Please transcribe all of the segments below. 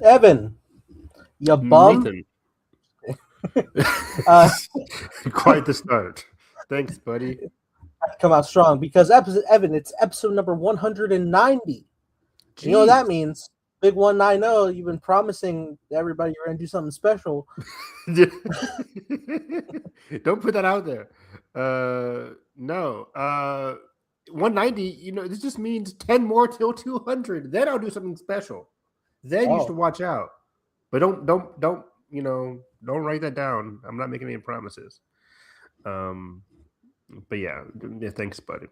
Evan, you bum. Nathan. uh, Quite the start. Thanks, buddy. come out strong because Evan, it's episode number 190. You know what that Jeez. means? Big 190. You've been promising everybody you're going to do something special. Don't put that out there. No. 190, this just means 10 more till 200. Then I'll do something special. Then you should watch out. But don't write that down. I'm not making any promises. But yeah, thanks, buddy.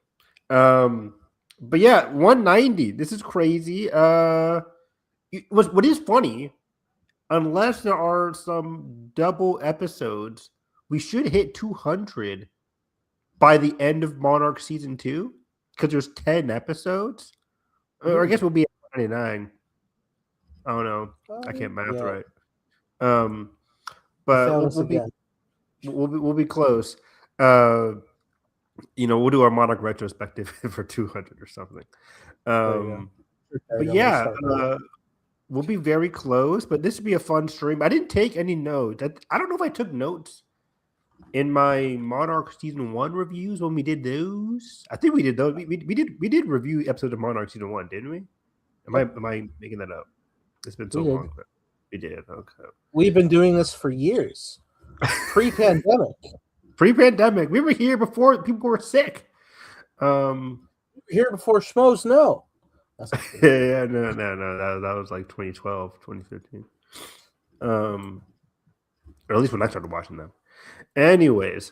But yeah, 190. This is crazy. What is funny, unless there are some double episodes, we should hit 200 by the end of Monarch season 2 because there's 10 episodes. Or I guess we'll be at 99. I don't know. I can't math right. But we'll be close. We'll do our Monarch retrospective for 200 or something. But yeah, we'll be very close. But this would be a fun stream. I didn't take any notes. I don't know if I took notes in my Monarch season 1 reviews when we did those. I think we did those. We did review episodes of Monarch season 1, didn't we? Am I making that up? It's been so long. But we did. Okay. We've been doing this for years. Pre-pandemic. Pre-pandemic. We were here before people were sick. Here before schmoes, no. Yeah, no. That was like 2012, 2015. Or at least when I started watching them. Anyways,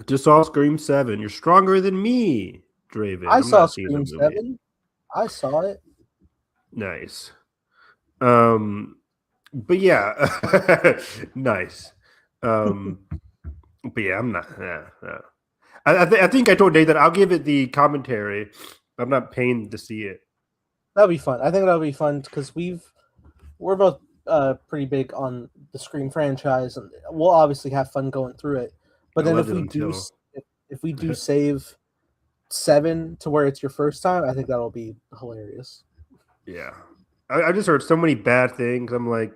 just saw Scream 7. You're stronger than me, Draven. I saw Scream 7. I saw it. Nice. But yeah, nice. But yeah, I'm not. Yeah. I think I told Nate that I'll give it the commentary. I'm not paying to see it. That'll be fun. I think that'll be fun because we're both pretty big on the Scream franchise, and we'll obviously have fun going through it. But then if we do save 7 to where it's your first time, I think that'll be hilarious. Yeah, I just heard so many bad things. I'm like,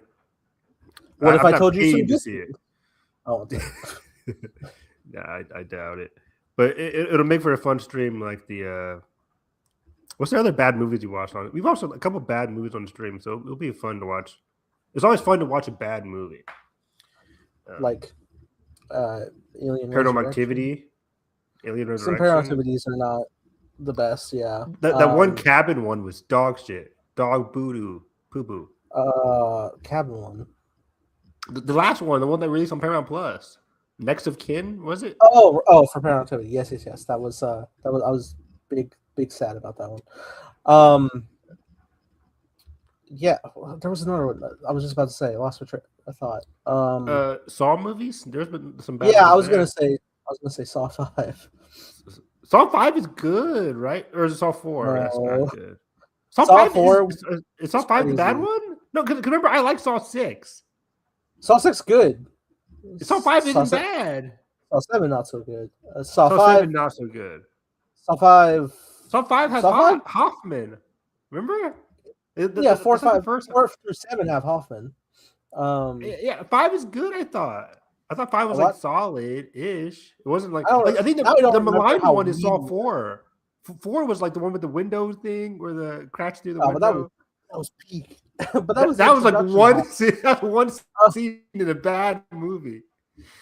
what if I told you to see it? Oh, yeah, I doubt it. But it'll make for a fun stream. Like the what's the other bad movies you watched on it? We've watched a couple bad movies on the stream, so it'll be fun to watch. It's always fun to watch a bad movie, like Alien Paranormal Activity, Alien Resurrection. Some Paranormal Activities are not the best. Yeah, that one cabin one was dog shit, dog poo poo. Cabin one. The last one, the one that released on Paramount Plus. Next of Kin, was it? Oh, for Paranormal Activity. Yes. That was I was big sad about that one. Yeah, there was another one. I was just about to say. I lost my thought. Saw movies. There's been some bad. Yeah, I was gonna say Saw 5. Saw 5 is good, right? Or is it Saw 4? No. That's not good. Saw 4 is Saw 5 the bad one? No, because remember I like Saw 6. Saw 6 good. Saw 5 isn't bad. Saw 7 not so good. Saw 5 7 not so good. Saw 5 has Hoffman. Remember? 4 through 7 have Hoffman. Yeah, 5 is good. I thought 5 was like solid-ish. It wasn't like I think the maligned one is Saw 4. 4 was like the one with the window thing where the crash through the window. That was peak. But that was like one scene in a bad movie.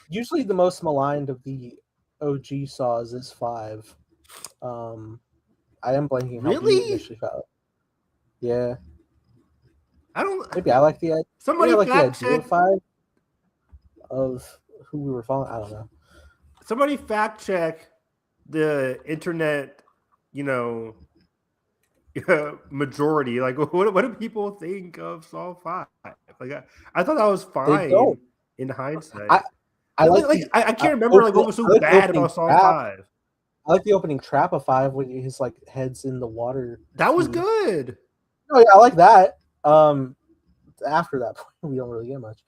Usually the most maligned of the OG Saws is 5. I am blanking. Really? Yeah. I don't. Maybe I like the idea. Somebody like fact the idea check 5 of who we were following. I don't know. Somebody fact check the internet. Majority. Like, what do people think of Saw 5? Like, I thought that was fine in hindsight. I can't remember what was so bad about Saw 5. I like the opening trap of 5 when his head's in the water. That was good. Oh yeah, I like that. After that point, we don't really get much.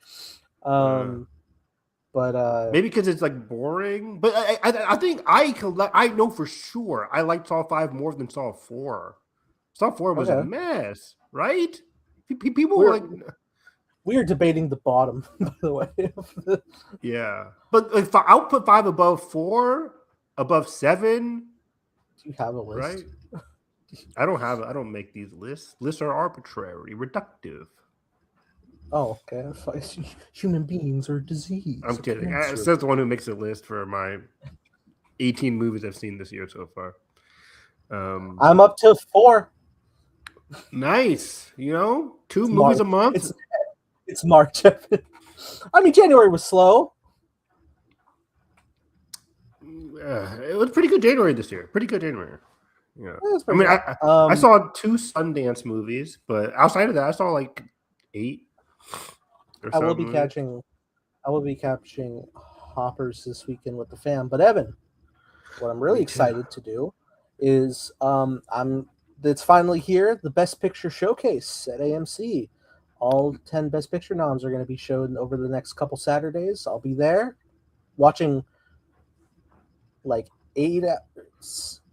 But maybe because it's like boring. But I think I know for sure I liked Saw 5 more than Saw 4. Saw 4 was a mess, right? People we're, were like, we are debating the bottom, by the way. yeah, but like I'll put 5 above 4, above 7. Do you have a list? Right? I don't make these lists. Lists are arbitrary, reductive. Oh, okay. Human beings are disease. I'm kidding. Says the one who makes a list for my 18 movies I've seen this year so far. I'm up to 4. Nice. 2 movies a month. It's March. I mean, January was slow. It was pretty good January this year. Pretty good January. Yeah. I mean, I saw 2 Sundance movies, but outside of that, I saw like 8. I will be catching Hoppers this weekend with the fam. But Evan, what I'm really excited to do is it's finally here, the Best Picture Showcase at AMC. All 10 Best Picture noms are going to be shown over the next couple Saturdays. I'll be there watching like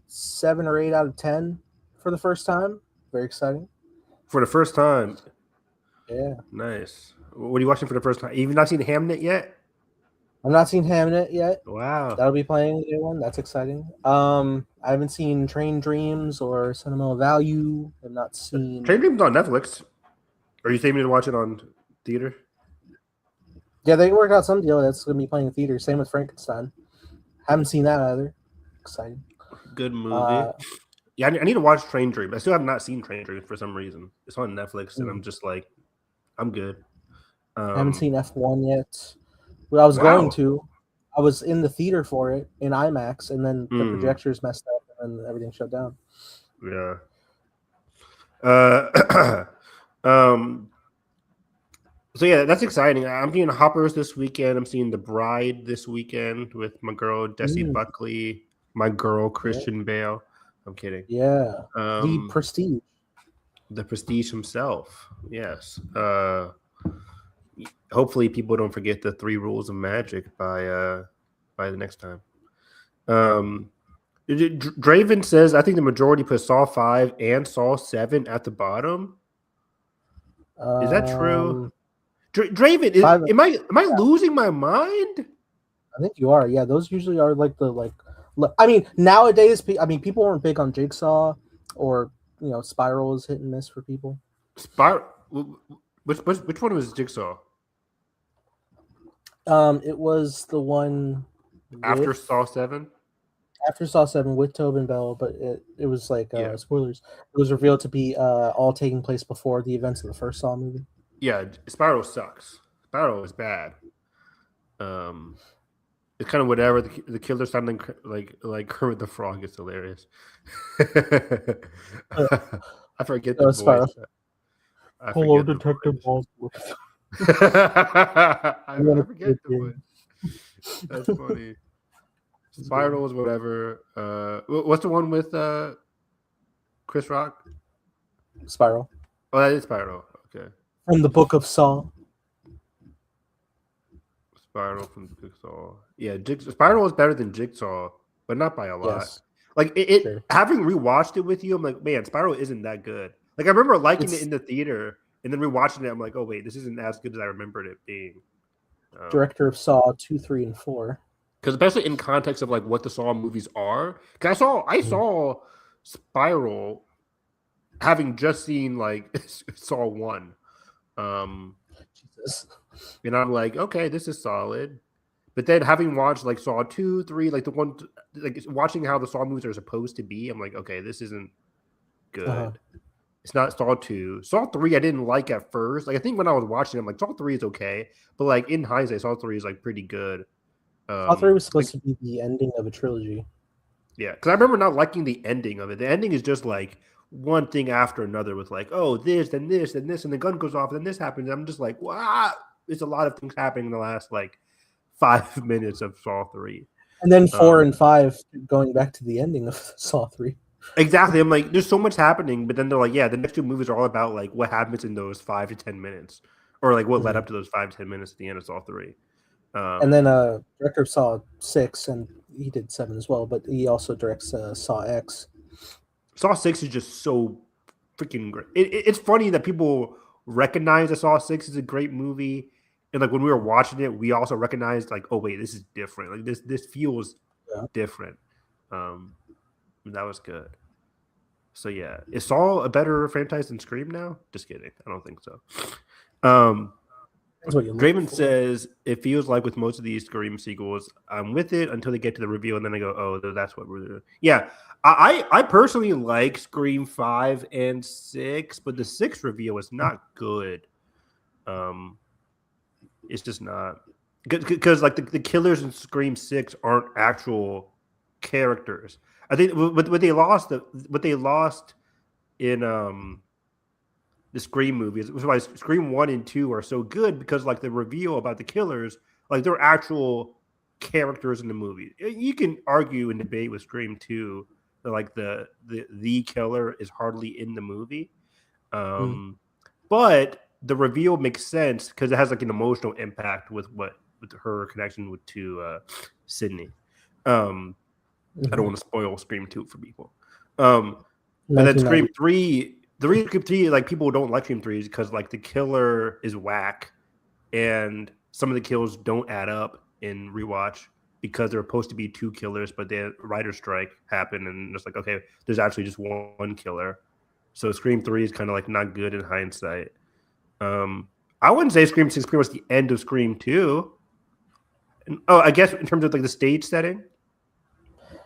7 or 8 out of 10 for the first time. Very exciting. For the first time? Yeah. Nice. What are you watching for the first time? You've not seen Hamnet yet? I've not seen Hamnet yet. Wow. That'll be playing the new one. That's exciting. I haven't seen Train Dreams or Sentimental Value. I've not seen... Train Dreams on Netflix. Are you saving to watch it on theater? Yeah, they worked out some deal that's going to be playing in theater. Same with Frankenstein. Haven't seen that either. Exciting. Good movie. Yeah, I need to watch Train Dreams. I still have not seen Train Dreams for some reason. It's on Netflix, and I'm just like, I'm good. I haven't seen F1 yet. But I was going to. I was in the theater for it in IMAX, and then the projectors messed up, and everything shut down. Yeah. So yeah, that's exciting. I'm seeing Hoppers this weekend. I'm seeing The Bride this weekend with my girl Desi Buckley, my girl Christian Bale. I'm kidding. Yeah. The Prestige. The Prestige himself. Yes. Hopefully people don't forget the 3 rules of magic by the next time. Draven says, I think the majority put Saw 5 and Saw 7 at the bottom. Is that true? Draven, am I losing my mind? I think you are. Yeah, those usually are like the I mean, nowadays, people weren't big on Jigsaw, or Spiral is hit and miss for people. Spiral. Which one was Jigsaw? It was the one after Saw 7. After Saw 7 with Tobin Bell, but it was like spoilers. It was revealed to be all taking place before the events of the first Saw movie. Yeah, Spiral sucks. Spiral is bad. It's kind of whatever. The killer sounding like Kermit the Frog is hilarious. I forget the voice. Spiral. Hello, Detective Bosworth. I forget the voice. That's funny. Spiral is whatever. What's the one with Chris Rock? Spiral. Oh, that is Spiral. Okay. From the Book of Saw. Spiral from the Book of Saw. Yeah, Spiral is better than Jigsaw, but not by a lot. Yes. Like having rewatched it with you, I'm like, man, Spiral isn't that good. Like I remember liking it in the theater, and then rewatching it, I'm like, oh wait, this isn't as good as I remembered it being. Director of Saw 2, 3, and 4. Because especially in context of like what the Saw movies are, because I saw Spiral, having just seen like Saw 1, Jesus. and I'm like, okay, this is solid. But then having watched like Saw 2, 3, like the one, like watching how the Saw movies are supposed to be, I'm like, okay, this isn't good. It's not Saw 2. Saw 3 I didn't like at first. Like I think when I was watching, I'm like, Saw 3 is okay, but like in hindsight, Saw 3 is like pretty good. Saw 3 was supposed to be the ending of a trilogy. Yeah, because I remember not liking the ending of it. The ending is just like one thing after another with like, oh, this, then this, then this, and the gun goes off, and then this happens. And I'm just like, wow, it's a lot of things happening in the last like 5 minutes of Saw 3. And then 4 and 5 going back to the ending of Saw 3. Exactly. I'm like, there's so much happening, but then they're like, yeah, the next 2 movies are all about like what happens in those 5 to 10 minutes, or like what led up to those 5 to 10 minutes at the end of Saw 3. And then director of Saw 6, and he did 7 as well, but he also directs Saw X. Saw 6 is just so freaking great. It's funny that people recognize that Saw 6 is a great movie. And like when we were watching it, we also recognized like, oh wait, this is different. Like this feels different. That was good. So yeah, is Saw a better franchise than Scream now? Just kidding. I don't think so. Draven says it feels like with most of these Scream sequels, I'm with it until they get to the reveal, and then I go, "Oh, that's what we're doing." Yeah, I personally like Scream 5 and 6, but the 6 reveal is not good. It's just not because like the killers in Scream 6 aren't actual characters. I think what they lost in the Scream movies, which is why Scream 1 and 2 are so good, because like the reveal about the killers, like they're actual characters in the movie. You can argue and debate with Scream 2 that like the killer is hardly in the movie. But the reveal makes sense because it has like an emotional impact with her connection to Sydney. I don't want to spoil Scream 2 for people. But then Scream 3, the reason Scream 3, like people don't like Scream 3 is because like the killer is whack and some of the kills don't add up in rewatch because there were supposed to be 2 killers, but the writer's strike happened and it's like, okay, there's actually just one killer. So Scream 3 is kind of like not good in hindsight. I wouldn't say Scream 6 is pretty much the end of Scream 2. And, I guess in terms of like the stage setting.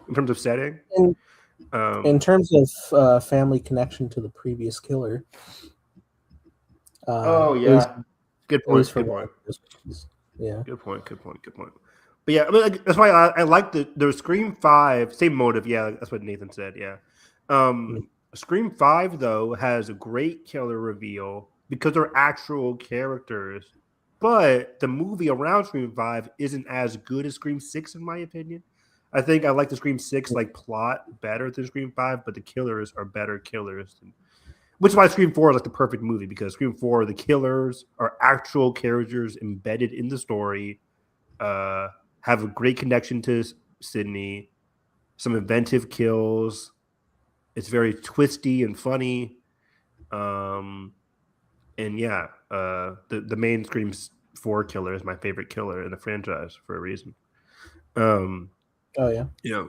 In terms of setting, in terms of family connection to the previous killer. Good point. Yeah, good point. But yeah, I mean, like, that's why I like the Scream 5 same motive. Yeah, that's what Nathan said. Yeah, Scream 5 though has a great killer reveal because they're actual characters, but the movie around Scream 5 isn't as good as Scream 6 in my opinion. I think I like the Scream 6 like plot better than Scream 5, but the killers are better killers. Which is why Scream 4 is like the perfect movie, because Scream 4, the killers are actual characters embedded in the story, have a great connection to Sydney, some inventive kills. It's very twisty and funny. And yeah, the main Scream 4 killer is my favorite killer in the franchise for a reason. Oh yeah.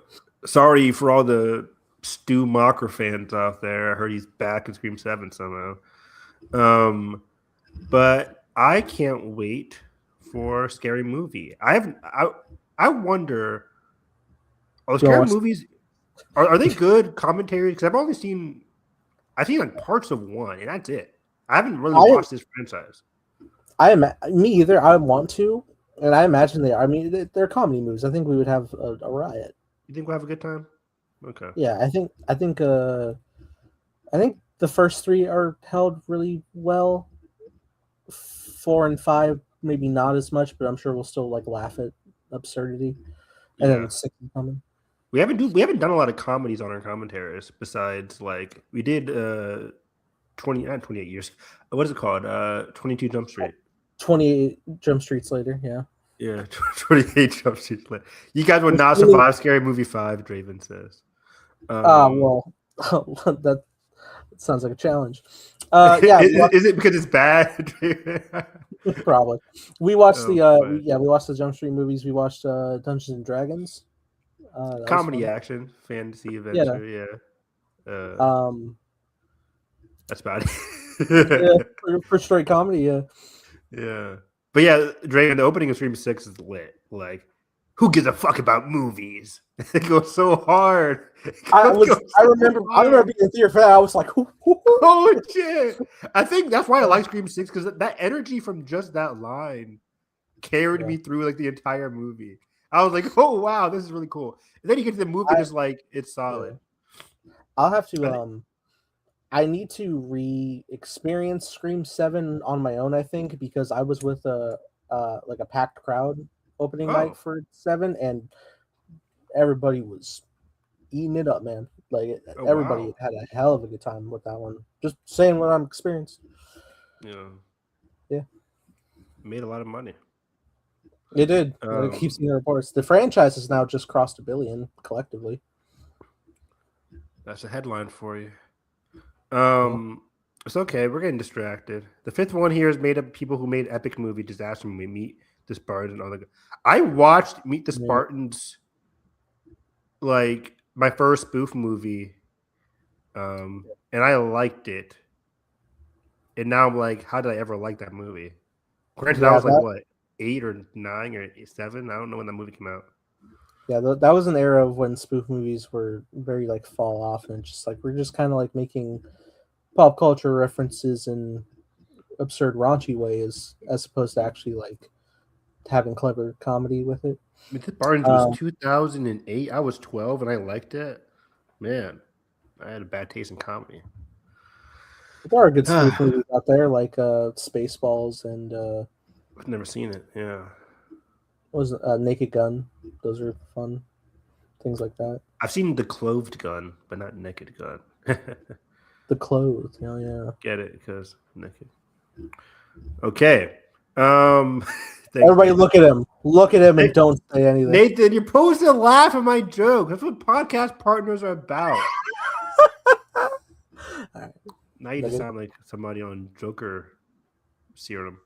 Sorry for all the Stu Mocker fans out there. I heard he's back in Scream 7 somehow. But I can't wait for Scary Movie. I wonder, are Scary movies are they good commentary? Because I've only seen like parts of one, and that's it. I haven't really watched this franchise. Me either. I want to. And I imagine they are. I mean, they're comedy movies. I think we would have a riot. You think we'll have a good time? Okay. Yeah, I think the first 3 are held really well. 4 and 5 maybe not as much, but I'm sure we'll still like laugh at absurdity. And then 6 is coming. We haven't done a lot of comedies on our commentaries besides like we did 28 years. What is it called? 22 Jump Street. 28 Jump Streets later, yeah. Yeah, 28 Jump Streets later. You guys would not survive Scary Movie 5, Draven says. Well, that sounds like a challenge. Yeah, is it because it's bad? Probably. We watched we watched the Jump Street movies. We watched Dungeons and Dragons. Comedy, action, fantasy, adventure. That's bad. For straight comedy, yeah. Yeah. But yeah, Draven, the opening of Scream 6 is lit. Like, who gives a fuck about movies? It goes so hard. I remember being in theater for that. I was like, oh shit. I think that's why I like Scream 6, because that energy from just that line carried me through like the entire movie. I was like, oh wow, this is really cool. And then you get to the movie, it's like it's solid. I'll have to I need to re-experience Scream 7 on my own, I think, because I was with a packed crowd opening night for 7, and everybody was eating it up, man. Like everybody had a hell of a good time with that one. Just saying what I'm experienced. Yeah. Made a lot of money. It did. It keeps seeing the reports. The franchise has now just crossed $1 billion collectively. That's a headline for you. It's okay. We're getting distracted. The fifth one here is made up of people who made epic movie disaster movie Meet the Spartans and all that. I watched Meet the Spartans, like my first spoof movie, and I liked it. And now I'm like, how did I ever like that movie? Granted, I was like what 8 or 9 or 7. I don't know when that movie came out. Yeah, that was an era of when spoof movies were very like fall off, and just like we're just kind of like making pop culture references in absurd raunchy ways as opposed to actually like having clever comedy with it. Meet the Spartans was 2008. I was 12 and I liked it. Man, I had a bad taste in comedy. There are good spoof movies out there, like Spaceballs and I've never seen it. Yeah, was Naked Gun. Those are fun. Things like that. I've seen The Clothed Gun, but not Naked Gun. The Clothed. Yeah. Get it? Because naked. Okay. Everybody, look at him. Look at him and don't say anything. Nathan, you're supposed to laugh at my joke. That's what podcast partners are about. Right. Now you just sound like somebody on Joker serum.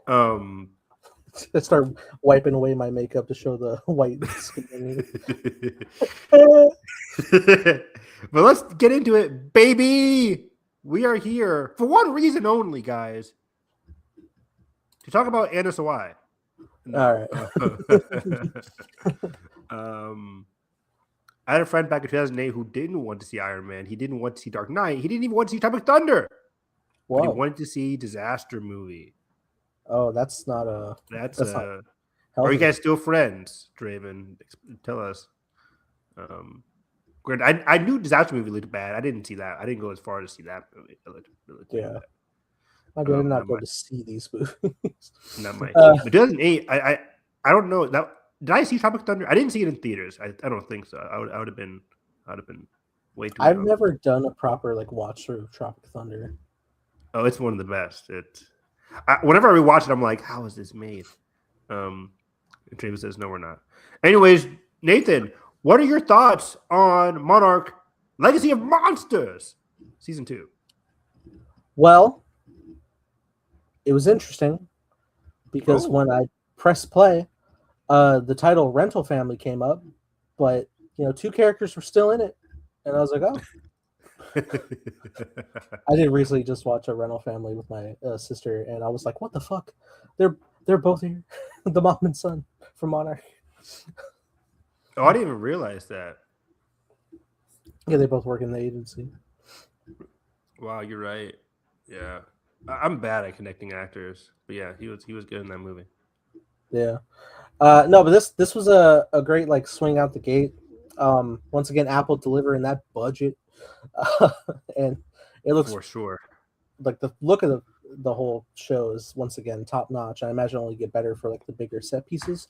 I start wiping away my makeup to show the white skin. But let's get into it, baby. We are here for one reason only, guys. To talk about Anna Sawai. All right. I had a friend back in 2008 who didn't want to see Iron Man. He didn't want to see Dark Knight. He didn't even want to see Tropic Thunder. But he wanted to see Disaster movie. Oh, that's not a. That's a. Are you guys still friends, Draven? Tell us. I knew Disaster movie looked bad. I didn't see that. I didn't go as far to see that movie. It looked really bad. I did not go to see these movies. Not my. But 2008, I don't know that. Did I see Tropic Thunder? I didn't see it in theaters. I don't think so. I would have been way too. I've never done a proper like watch through of Tropic Thunder. Oh, it's one of the best. Whenever I rewatch it, I'm like, how is this made? James says, no, we're not. Anyways, Nathan, what are your thoughts on Monarch Legacy of Monsters Season 2? Well, it was interesting because when I pressed play, the title Rental Family came up, but 2 characters were still in it, and I was like, oh. I did recently just watch a Rental Family with my sister, and I was like, what the fuck? They're both here. The mom and son from Monarch. Oh, I didn't even realize that. Yeah, they both work in the agency. Wow, you're right. Yeah. I'm bad at connecting actors, but yeah, he was good in that movie. Yeah. No, but this was a great like swing out the gate. Once again, Apple delivering that budget, and it looks for sure like the look of the whole show is once again top notch. I imagine it'll only get better for like the bigger set pieces.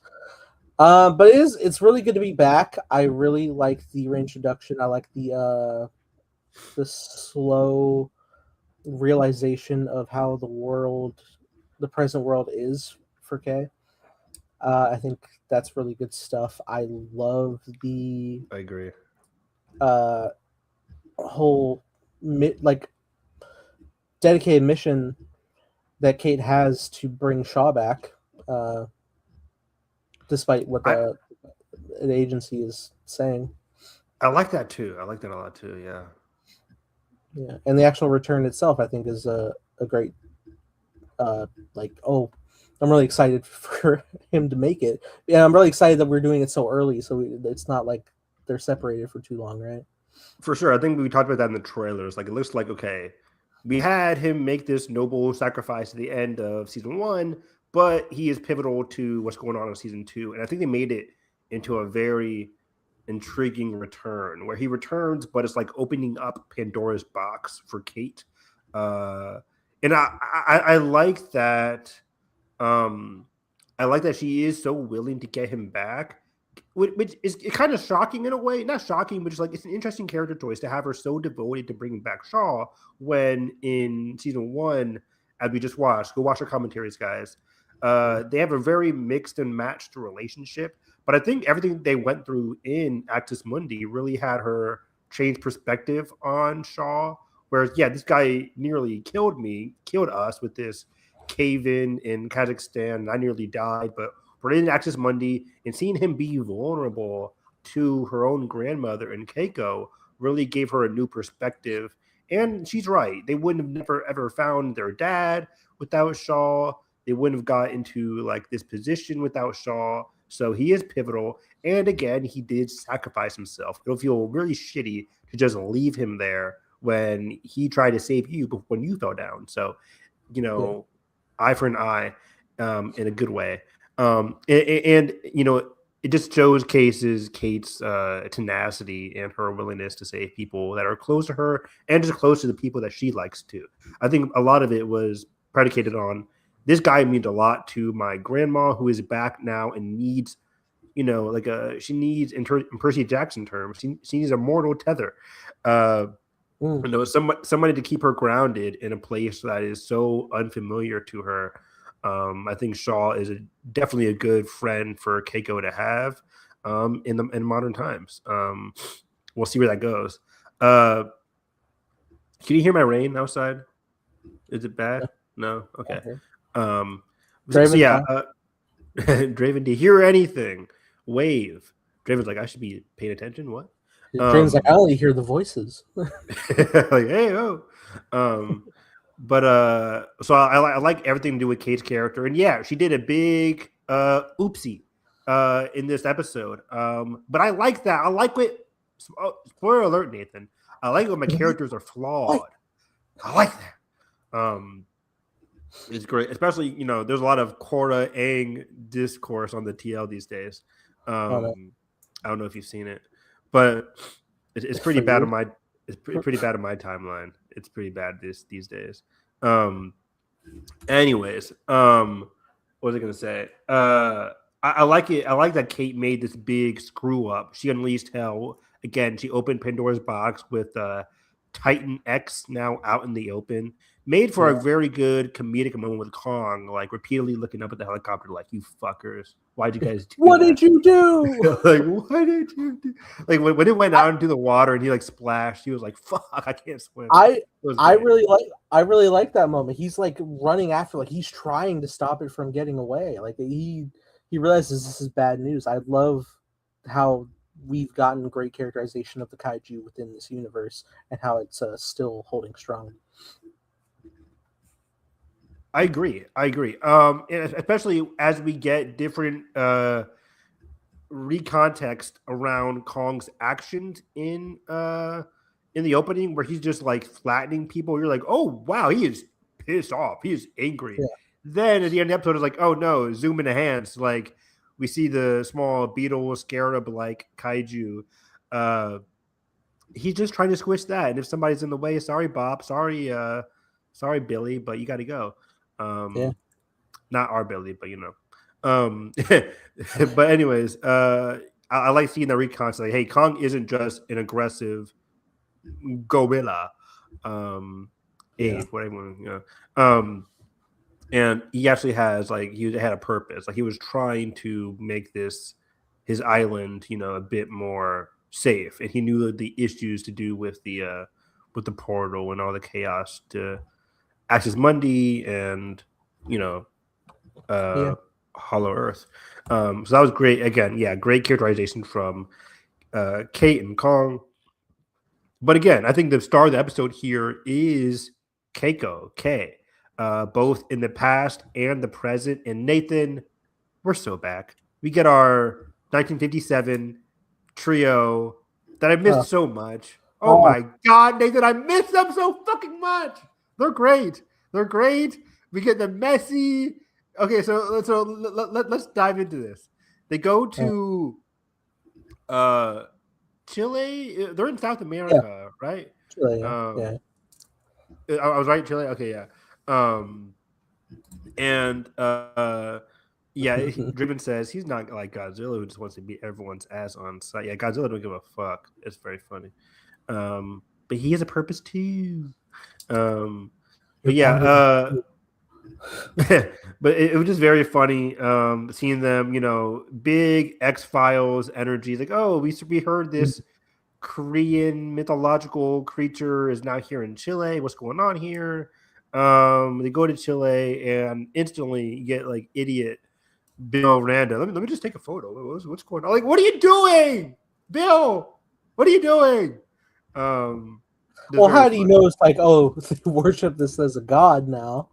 But it's really good to be back. I really like the reintroduction. I like the slow realization of how the present world is for Kay. I think that's really good stuff. I love the. I agree. Whole like dedicated mission that Kate has to bring Shaw back, despite what the agency is saying. I like that too. I like that a lot too. Yeah. Yeah, and the actual return itself, I think, is a great. I'm really excited for him to make it. Yeah, I'm really excited that we're doing it so early, so it's not like they're separated for too long, right? For sure. I think we talked about that in the trailers. Like, it looks like, okay, we had him make this noble sacrifice at the end of season 1, but he is pivotal to what's going on in season 2. And I think they made it into a very intriguing return where he returns, but it's like opening up Pandora's box for Kate. And I like that. I like that she is so willing to get him back, which is kind of shocking in a way. Not shocking, but just like it's an interesting character choice to have her so devoted to bringing back Shaw when in season 1, as we just watched, go watch our commentaries, guys. They have a very mixed and matched relationship, but I think everything they went through in Actus Mundi really had her change perspective on Shaw, Whereas, yeah, this guy nearly killed us with this cave-in Kazakhstan, and I nearly died, but we're in Access Monday, and seeing him be vulnerable to her own grandmother and Keiko really gave her a new perspective. And she's right. They wouldn't have never ever found their dad without Shaw. They wouldn't have got into like this position without Shaw. So he is pivotal. And again, he did sacrifice himself. It'll feel really shitty to just leave him there when he tried to save you when you fell down. So, eye for an eye, in a good way. And it just shows Kate's tenacity and her willingness to save people that are close to her and just close to the people that she likes too. I think a lot of it was predicated on this guy means a lot to my grandma who is back now and needs, she needs in Percy Jackson terms, she needs a mortal tether. Somebody to keep her grounded in a place that is so unfamiliar to her. I think Shaw is definitely a good friend for Keiko to have in modern times. We'll see where that goes. Can you hear my rain outside? Is it bad? No? Okay. Draven, do you hear anything? Wave. Draven's like, I should be paying attention. What? Draven's like, I only hear the voices. Like, hey, oh. So I like everything to do with Kate's character, and yeah, she did a big oopsie in this episode. But I like that. I like what. Spoiler alert, Nathan. I like when my characters are flawed. I like that. It's great, especially there's a lot of Korra Aang discourse on the TL these days. I don't know if you've seen it, but it's pretty bad on my. It's pretty bad on my timeline. It's pretty bad these days. Anyways, what was I gonna say? I like it. I like that Kate made this big screw up. She unleashed hell again. She opened Pandora's box with Titan X now out in the open. Made for a very good comedic moment with Kong, like repeatedly looking up at the helicopter, like, "You fuckers, why'd you guys do what that? did you do?" Like, what did you do? Like when it went out into the water and he like splashed, he was like, "Fuck, I can't swim." I really like that moment. He's like running after, like he's trying to stop it from getting away. Like he realizes this is bad news. I love how we've gotten great characterization of the kaiju within this universe and how it's still holding strong. I agree. And especially as we get different recontext around Kong's actions in the opening, where he's just like flattening people. You're like, oh wow, he is pissed off. He is angry. Yeah. Then at the end of the episode, it's like, oh no, zoom into hands. Like we see the small beetle scarab like kaiju. He's just trying to squish that. And if somebody's in the way, sorry, Bob. Sorry, Billy, but you got to go. Not our Billy, but but anyways, I like seeing the recon. Like, hey, Kong isn't just an aggressive gorilla, whatever, and he actually has he had a purpose. Like he was trying to make his island, a bit more safe, and he knew the issues to do with the portal and all the chaos to Access Monday and Hollow Earth. So that was great. Again, great characterization from Kate and Kong. But again, I think the star of the episode here is Keiko, both in the past and the present. And Nathan, we're so back. We get our 1957 trio that I missed so much. Oh my God, Nathan, I miss them so fucking much. They're great. We get the messy. Okay, so let's dive into this. They go to Chile. They're in South America, right? Chile, I was right, Chile. Okay, yeah. Driven says he's not like Godzilla, who just wants to beat everyone's ass on sight. Yeah, Godzilla don't give a fuck. It's very funny. But he has a purpose too. But yeah, but it was just very funny seeing them, big X-Files energy. Like, oh, we heard this Korean mythological creature is now here in Chile. What's going on here? They go to Chile and instantly get like idiot Bill Randa. Let me just take a photo. What's going on? Like, what are you doing, Bill? What are you doing? Well, how do you know it's like, oh, they worship this as a god now?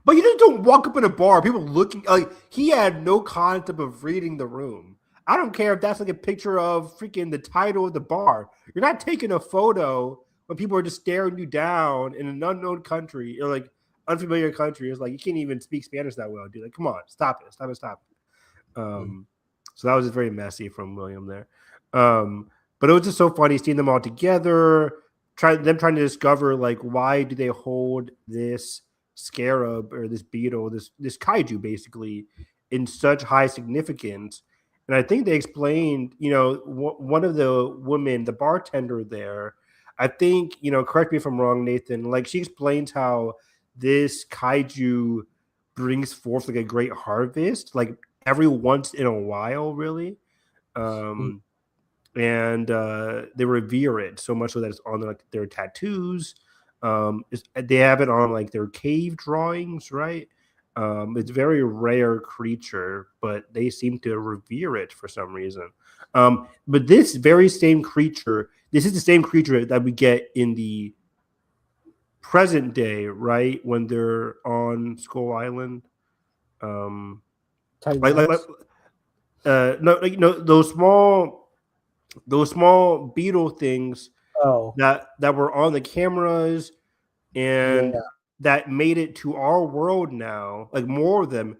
But you just don't walk up in a bar, people looking like he had no concept of reading the room. I don't care if that's like a picture of freaking the title of the bar. You're not taking a photo when people are just staring you down in an unknown country or like unfamiliar country. It's like you can't even speak Spanish that well, dude. Like, come on, stop it. So that was just very messy from William there. But it was just so funny seeing them all together, trying to discover like why do they hold this scarab or this beetle, this kaiju basically in such high significance. And I think they explained, one of the women, the bartender there, I think, correct me if I'm wrong, Nathan, like she explains how this kaiju brings forth like a great harvest, like every once in a while, really. And they revere it so much so that it's on like their tattoos. They have it on like their cave drawings, right? It's a very rare creature, but they seem to revere it for some reason. But this very same creature, this is the same creature that we get in the present day, right? When they're on Skull Island. No, those small beetle things that were on the cameras and that made it to our world now, like more of them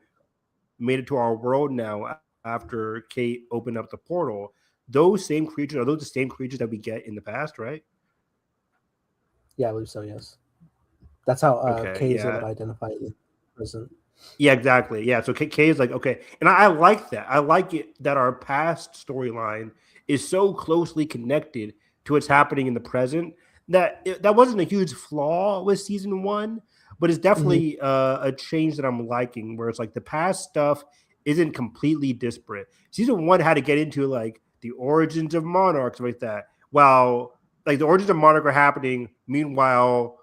made it to our world now after Kate opened up the portal. Those same creatures, are those the same creatures that we get in the past, right? Yeah, I believe so, yes. That's how Kay is able to identify it in prison. Yeah, exactly. Yeah, so Kay is like, okay. And I like that. I like it that our past storyline is so closely connected to what's happening in the present that wasn't a huge flaw with season 1, but it's definitely a change that I'm liking, where it's like the past stuff isn't completely disparate. Season 1 had to get into like the origins of Monarch, like that. While like the origins of Monarch are happening, meanwhile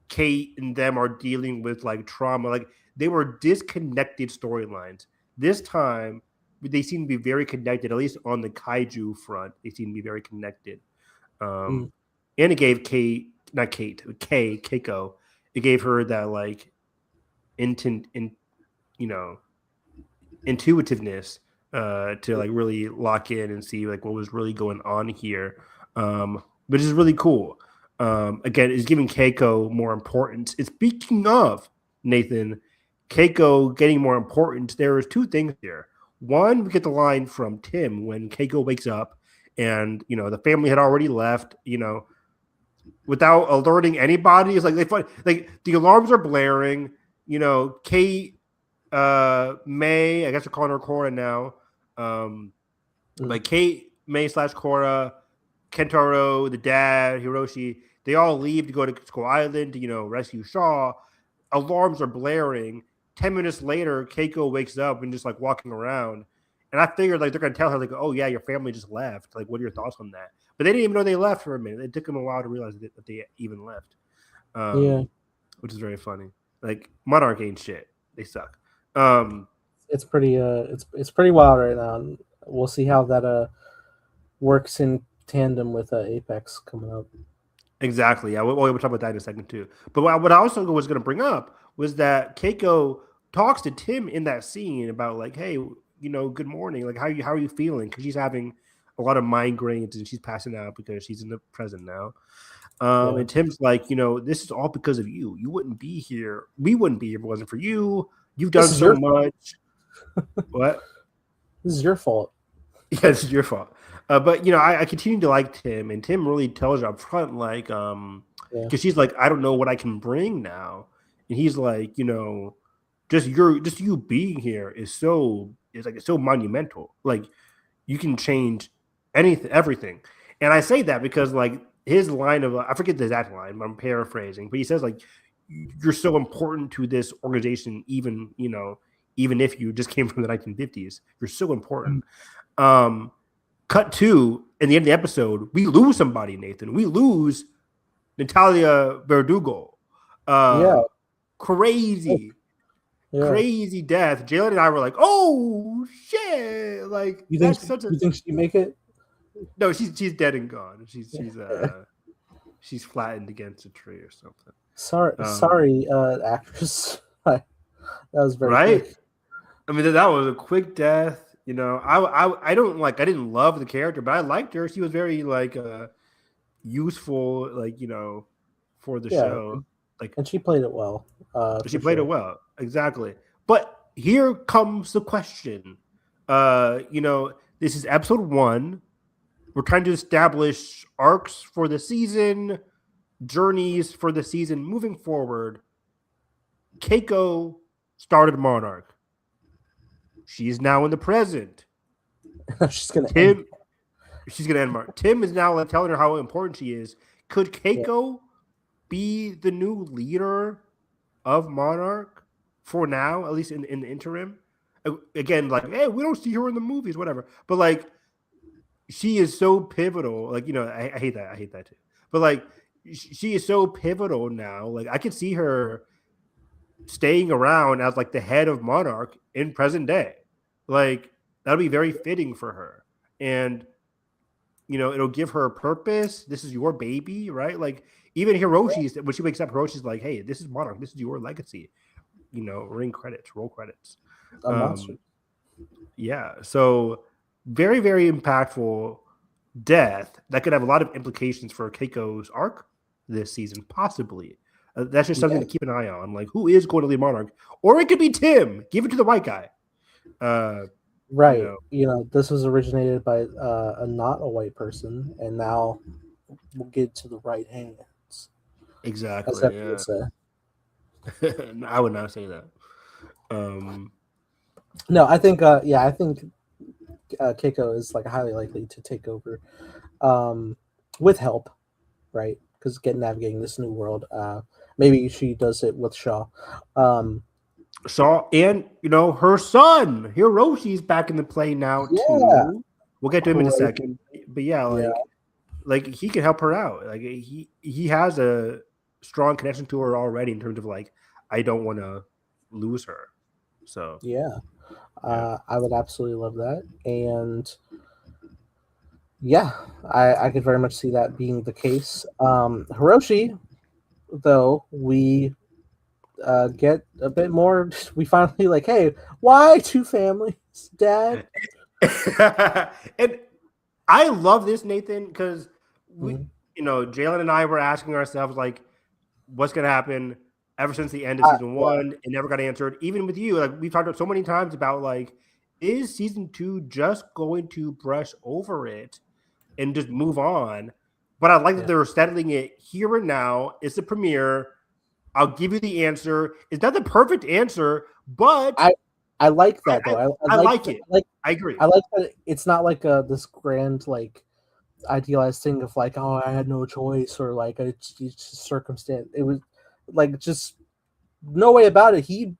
Kate and them are dealing with like trauma. Like they were disconnected storylines. This time, they seem to be very connected, at least on the kaiju front. They seem to be very connected. And it gave Keiko, it gave her that like intuitiveness to like really lock in and see like what was really going on here, which is really cool. Again, it's giving Keiko more importance. And speaking of Nathan, Keiko getting more importance, there is two things here. One, we get the line from Tim when Keiko wakes up and the family had already left, without alerting anybody. It's like the alarms are blaring, Kate, May, I guess we're calling her Cora now. Like Kate, May / Cora, Kentaro, the dad, Hiroshi, they all leave to go to Skull Island to, rescue Shaw. Alarms are blaring. 10 minutes later, Keiko wakes up and just like walking around. And I figured like they're gonna tell her like, oh yeah, your family just left. Like, what are your thoughts on that? But they didn't even know they left for a minute. It took them a while to realize that they even left. Which is very funny. Like Monarch ain't shit. They suck. It's pretty it's pretty wild right now. And we'll see how that works in tandem with Apex coming up. Exactly. Yeah, we'll talk about that in a second too. But what I also was going to bring up was that Keiko talks to Tim in that scene about like, hey, good morning. Like, how are you feeling? Because she's having a lot of migraines and she's passing out because she's in the present now. And Tim's like, this is all because of you. You wouldn't be here. We wouldn't be here if it wasn't for you. You've done so much. What? This is your fault. Yeah, this is your fault. But I continue to like Tim, and Tim really tells her up front, like, because she's like, I don't know what I can bring now, and he's like, just you being here is so monumental. Like, you can change everything. And I say that because like his line of I forget the exact line, I'm paraphrasing, but he says like, you're so important to this organization, even if you just came from the 1950s, you're so important. cut to in the end of the episode, we lose somebody, Nathan. We lose Natalia Verdugo. Yeah. Crazy. Yeah. Crazy death. Jalen and I were like, "Oh shit!" Like You think that's such a. you think she'd make it? No, she's dead and gone. She's flattened against a tree or something. Sorry, actress. That was very right. quick. I mean, that was a quick death. You know, I didn't love the character, but I liked her. She was very like useful, like, you know, for the show. Like, and she played it well. She played it well, exactly. But here comes the question. You know, this is episode 1. We're trying to establish arcs for the season, journeys for the season moving forward. Keiko started Monarch. She's now in the present. She's gonna end Monarch. Tim is now telling her how important she is. Could Keiko be the new leader of Monarch for now, at least in the interim? Again, like, hey, we don't see her in the movies, whatever. But like, she is so pivotal. Like, you know, I hate that. I hate that too. But like, she is so pivotal now. Like, I could see her staying around as like the head of Monarch in present day. Like, that'll be very fitting for her. And, you know, it'll give her a purpose. This is your baby, right? Like, even Hiroshi's, when she wakes up, Hiroshi's like, hey, this is Monarch. This is your legacy. You know, roll credits. A monster. Yeah. So very, very impactful death that could have a lot of implications for Keiko's arc this season, possibly. That's just something to keep an eye on. Like, who is going to lead Monarch? Or it could be Tim. Give it to the white guy. Right. You know, this was originated by not a white person, and now we'll get to the right hands. Exactly. As that would say. I would not say that. No, I think Keiko is like highly likely to take over with help, right? Because navigating this new world, maybe she does it with Shaw. Shaw and, you know, her son Hiroshi's back in the play now too. We'll get to him in a second, but like he can help her out. Like he has a strong connection to her already in terms of like, I don't want to lose her. So I would absolutely love that, and I could very much see that being the case. Hiroshi, though, we get a bit more. We finally like, hey, why 2 families, Dad? And I love this, Nathan, because we, you know, Jalen and I were asking ourselves like, what's gonna happen? Ever since the end of season 1, it never got answered. Even with you, like we've talked about so many times about like, is season 2 just going to brush over it and just move on? But I like that they're settling it here and now. It's the premiere. I'll give you the answer. It's not the perfect answer, but I like that though. I like it. I agree. I like that it's not like this grand like idealized thing of like, oh, I had no choice or like it's just circumstance. It was like just no way about it. He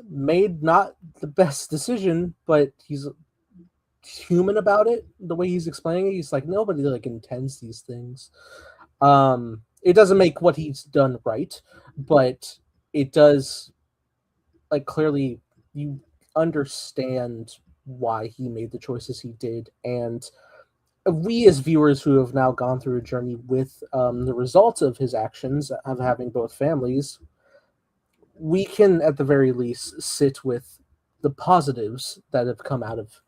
made not the best decision, but he's human about it. The way he's explaining it, he's like, nobody like intends these things. It doesn't make what he's done right, but it does like clearly you understand why he made the choices he did, and we as viewers who have now gone through a journey with the results of his actions of having both families, we can at the very least sit with the positives that have come out of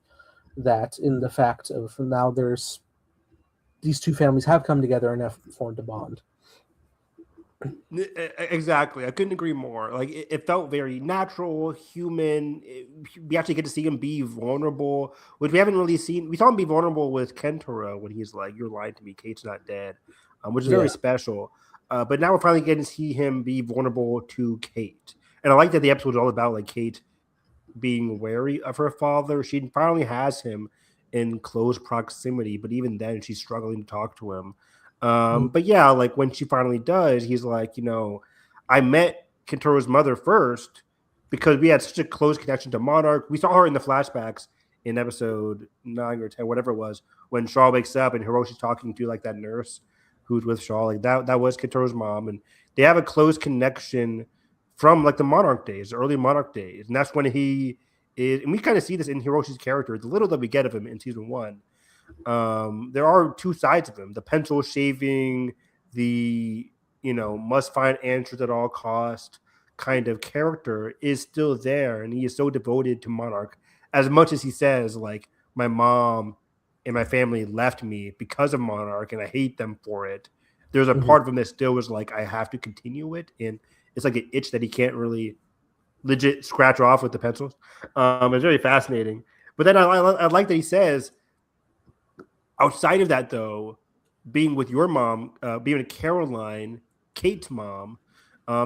that, in the fact of now there's these 2 families have come together and have formed a bond. Exactly. I couldn't agree more. Like it felt very natural, human. We actually get to see him be vulnerable, which we haven't really seen. We saw him be vulnerable with Kentaro when he's like, "You're lying to me. Kate's not dead," which is very special. But now we're finally getting to see him be vulnerable to Kate, and I like that the episode is all about like Kate being wary of her father. She finally has him in close proximity, but even then, she's struggling to talk to him. But yeah, like when she finally does, he's like, you know, I met Kentaro's mother first because we had such a close connection to Monarch. We saw her in the flashbacks in episode 9 or 10, whatever it was, when Shaw wakes up and Hiroshi's talking to like that nurse who's with Shaw, like that was Kentoro's mom, and they have a close connection from like the Monarch days, the early Monarch days, and that's when he is, and we kind of see this in Hiroshi's character, the little that we get of him in season 1. There are two sides of him: the pencil shaving, the must find answers at all cost kind of character is still there, and he is so devoted to Monarch. As much as he says, like, my mom and my family left me because of Monarch, and I hate them for it. There's a part of him that still was like, I have to continue it, and it's like an itch that he can't really legit scratch off with the pencils. It's very fascinating. But then I like that he says, outside of that, though, being with your mom, being with Caroline, Kate's mom,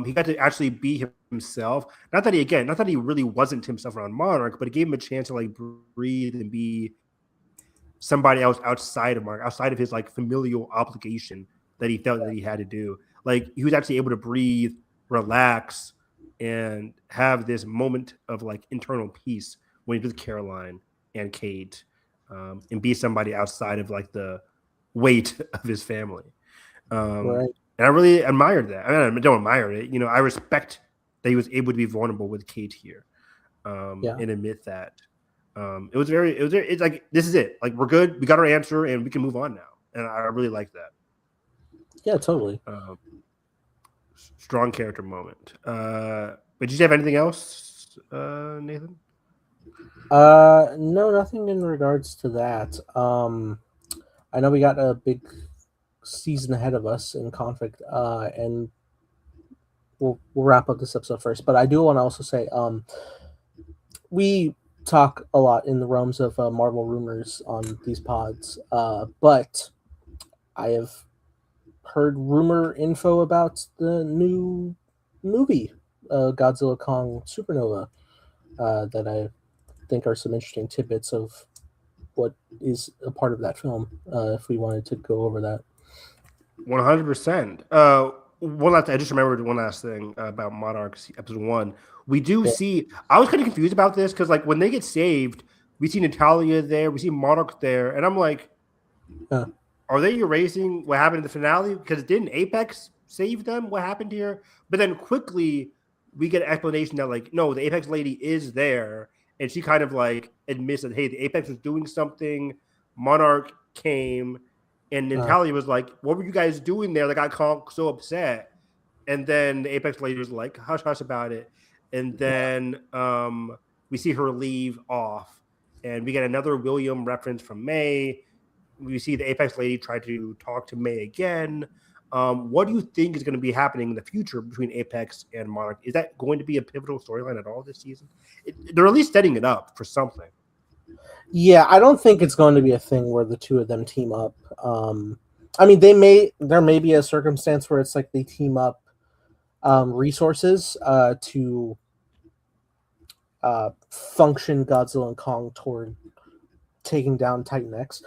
he got to actually be himself. Not that he really wasn't himself around Monarch, but it gave him a chance to like breathe and be somebody else outside of Monarch, outside of his like familial obligation that he felt that he had to do. Like, he was actually able to breathe, relax, and have this moment of like internal peace when he's with Caroline and Kate, and be somebody outside of like the weight of his family. Right. And I really admired that. I mean, I don't admire it. I respect that he was able to be vulnerable with Kate here, and admit that. It's like, this is it. Like, we're good. We got our answer, and we can move on now. And I really like that. Yeah, totally. Strong character moment. But did you have anything else, Nathan? No, nothing in regards to that. I know we got a big season ahead of us in Conflict, and we'll wrap up this episode first. But I do want to also say, we talk a lot in the realms of Marvel rumors on these pods, but I have heard rumor info about the new movie, Godzilla Kong Supernova, that I think are some interesting tidbits of what is a part of that film, if we wanted to go over that. 100%. I just remembered one last thing about Monarch's episode 1. We do see, I was kind of confused about this, because like when they get saved, we see Natalia there, we see Monarch there, and I'm like, are they erasing what happened in the finale? Because didn't Apex save them? What happened here? But then quickly we get an explanation that like, no, the Apex lady is there, and she kind of like admits that, hey, the Apex was doing something, Monarch came, and Natalia was like, what were you guys doing there? Like, I got so upset. And then the Apex lady was like, hush, hush about it. And then we see her leave off. And we get another William reference from May. We see the Apex lady try to talk to May again. What do you think is going to be happening in the future between Apex and Monarch? Is that going to be a pivotal storyline at all this season? They're at least setting it up for something. Yeah, I don't think it's going to be a thing where the two of them team up. I mean, there may be a circumstance where it's like they team up resources to function Godzilla and Kong toward taking down Titan X,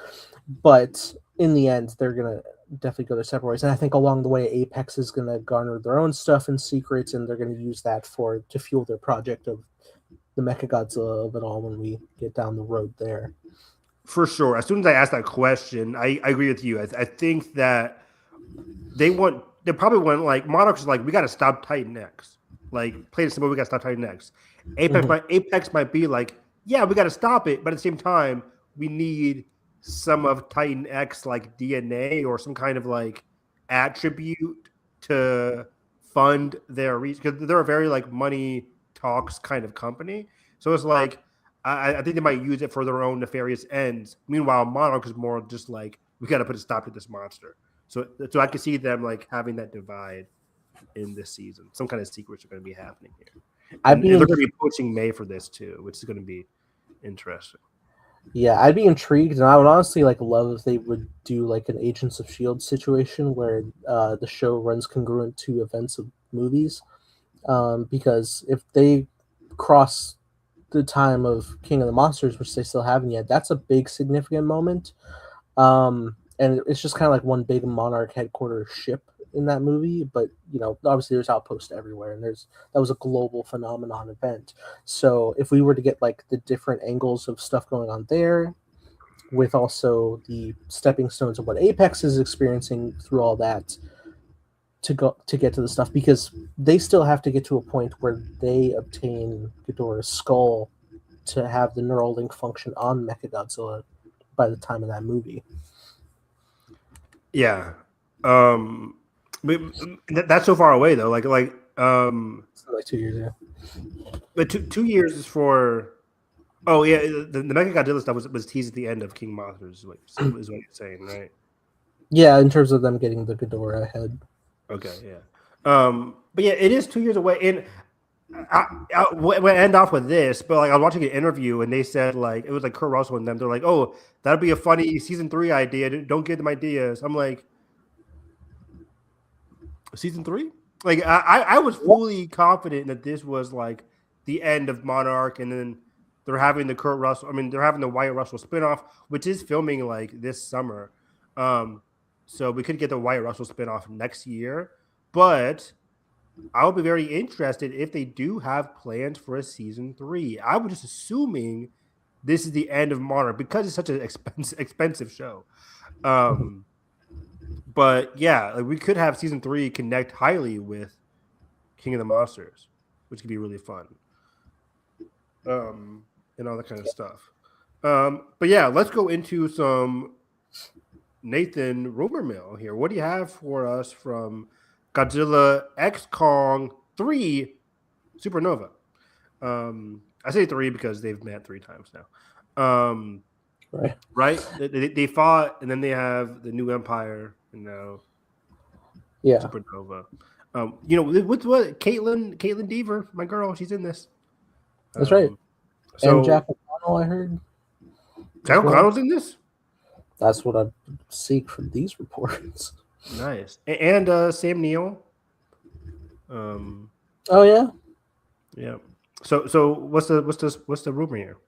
but in the end, they're gonna definitely go their separate ways. And I think along the way, Apex is gonna garner their own stuff and secrets, and they're gonna use that to fuel their project of the Mechagodzilla of it all when we get down the road there. For sure. As soon as I asked that question, I agree with you. I think that they probably want, like, Monarch's like, we got to stop Titan X. Like, play it simple, we got to stop Titan X. Apex might be like, yeah, we got to stop it, but at the same time, we need some of Titan X, like, DNA or some kind of, like, attribute to fund their reach. Because they're a very, like, money talks kind of company. So it's like, I think they might use it for their own nefarious ends. Meanwhile, Monarch is more just like, we got to put a stop to this monster. So I can see them like having that divide in this season. Some kind of secrets are going to be happening here. And they're going to be pushing May for this too, which is going to be interesting. Yeah, I'd be intrigued, and I would honestly like love if they would do like an Agents of S.H.I.E.L.D. situation where the show runs congruent to events of movies. Because if they cross the time of King of the Monsters, which they still haven't yet, that's a big significant moment. And it's just kind of like one big Monarch headquarters ship in that movie, but obviously there's outposts everywhere, and that was a global phenomenon event. So if we were to get like the different angles of stuff going on there, with also the stepping stones of what Apex is experiencing through all that to get to the stuff, because they still have to get to a point where they obtain Ghidorah's skull to have the neural link function on Mechagodzilla by the time of that movie. Yeah. That's so far away though. Like 2 years, yeah. But 2 years is for. Oh yeah, the Mechagodzilla stuff was teased at the end of King Monsters, is what you're saying, right? Yeah, in terms of them getting the Ghidorah head. Okay, yeah. But yeah, it is 2 years away, and we'll end off with this. But like, I was watching an interview, and they said like it was like Kurt Russell and them. They're like, "Oh, that'd be a funny season 3 idea. Don't give them ideas." I'm like, season 3? Like I was fully confident that this was like the end of Monarch, and then they're having the they're having the Wyatt Russell spinoff, which is filming like this summer. So we could get the Wyatt Russell spinoff next year, but I'll be very interested if they do have plans for a season 3. I was just assuming this is the end of Monarch because it's such an expensive show. But yeah, like we could have season 3 connect highly with King of the Monsters, which could be really fun. And all that kind of stuff. But yeah, let's go into some Nathan rumor mill here. What do you have for us from Godzilla X Kong 3 Supernova? I say 3 because they've met 3 times now. Right? They fought, and then they have the New Empire, and now Supernova. What Caitlin Deaver, my girl, she's in this. That's right. So, and Jack O'Connell, I heard. Jack O'Connell's in this? That's what I seek from these reports. Nice. And Sam Neill. Oh yeah. Yeah. So what's the rumor here?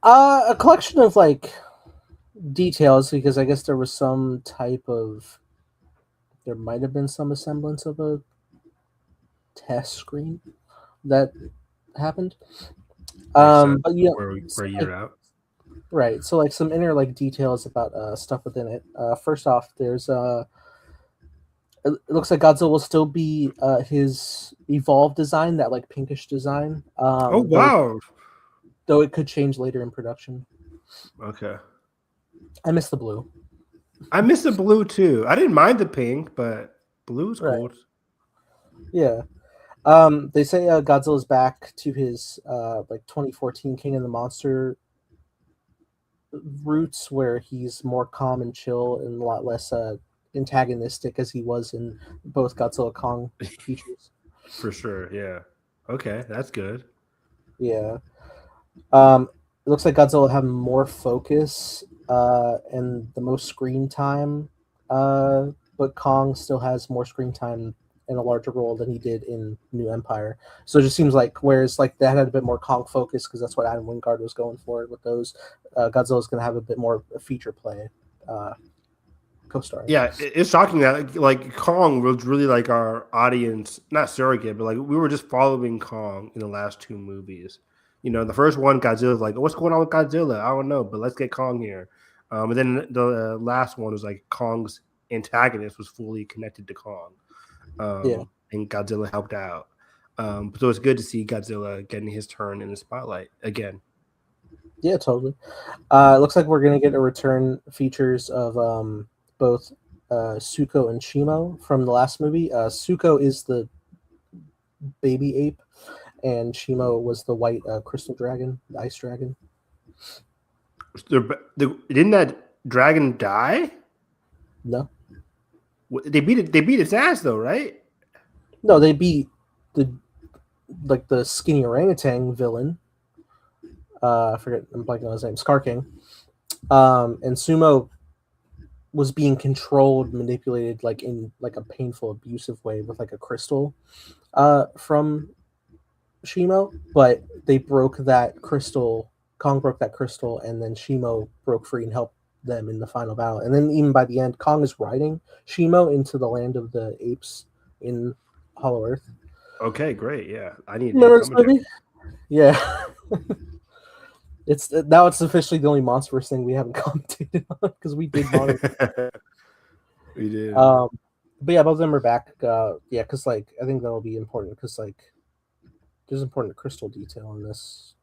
A collection of like details, because I guess there was some type of, there might have been some semblance of a test screen that happened. But we're a year out. Right. So like some inner like details about stuff within it. First off, there's it looks like Godzilla will still be his evolved design, that like pinkish design. Oh wow! Though it could change later in production. Okay. I miss the blue. I miss the blue too. I didn't mind the pink, but blue's cool. Yeah. They say Godzilla's back to his like 2014 King of the Monster roots, where he's more calm and chill and a lot less antagonistic as he was in both Godzilla Kong features. For sure, yeah. Okay, that's good. Yeah. It looks like Godzilla will have more focus and the most screen time, but Kong still has more screen time and a larger role than he did in New Empire. So it just seems like, whereas like that had a bit more Kong focus because that's what Adam Wingard was going for with those, Godzilla's going to have a bit more feature play co-star. Yeah, it's shocking that like Kong was really like our audience, not surrogate, but like we were just following Kong in the last 2 movies. The first one, Godzilla's like, what's going on with Godzilla? I don't know, but let's get Kong here. And then the last one was like Kong's antagonist was fully connected to Kong. And Godzilla helped out. So it's good to see Godzilla getting his turn in the spotlight again. Yeah, totally. It looks like we're going to get a return features of both Suko and Shimo from the last movie. Suko is the baby ape, and Shimo was the white crystal dragon, the ice dragon. Didn't that dragon die? No. They beat its ass though, right? No, they beat the skinny orangutan villain. I forget, I'm blanking on his name, Scar King. And Sumo was being controlled, manipulated like in like a painful, abusive way with like a crystal from Shimo, but they broke that crystal. Kong broke that crystal, and then Shimo broke free and helped them in the final battle. And then even by the end, Kong is riding Shimo into the land of the apes in Hollow Earth. Okay, great. Yeah, I need Remember this movie? Yeah. It's officially the only Monsterverse thing we haven't commented on because we did Monarch. We did. But yeah, both of them are back. Yeah, because like I think that'll be important because like there's important crystal detail in this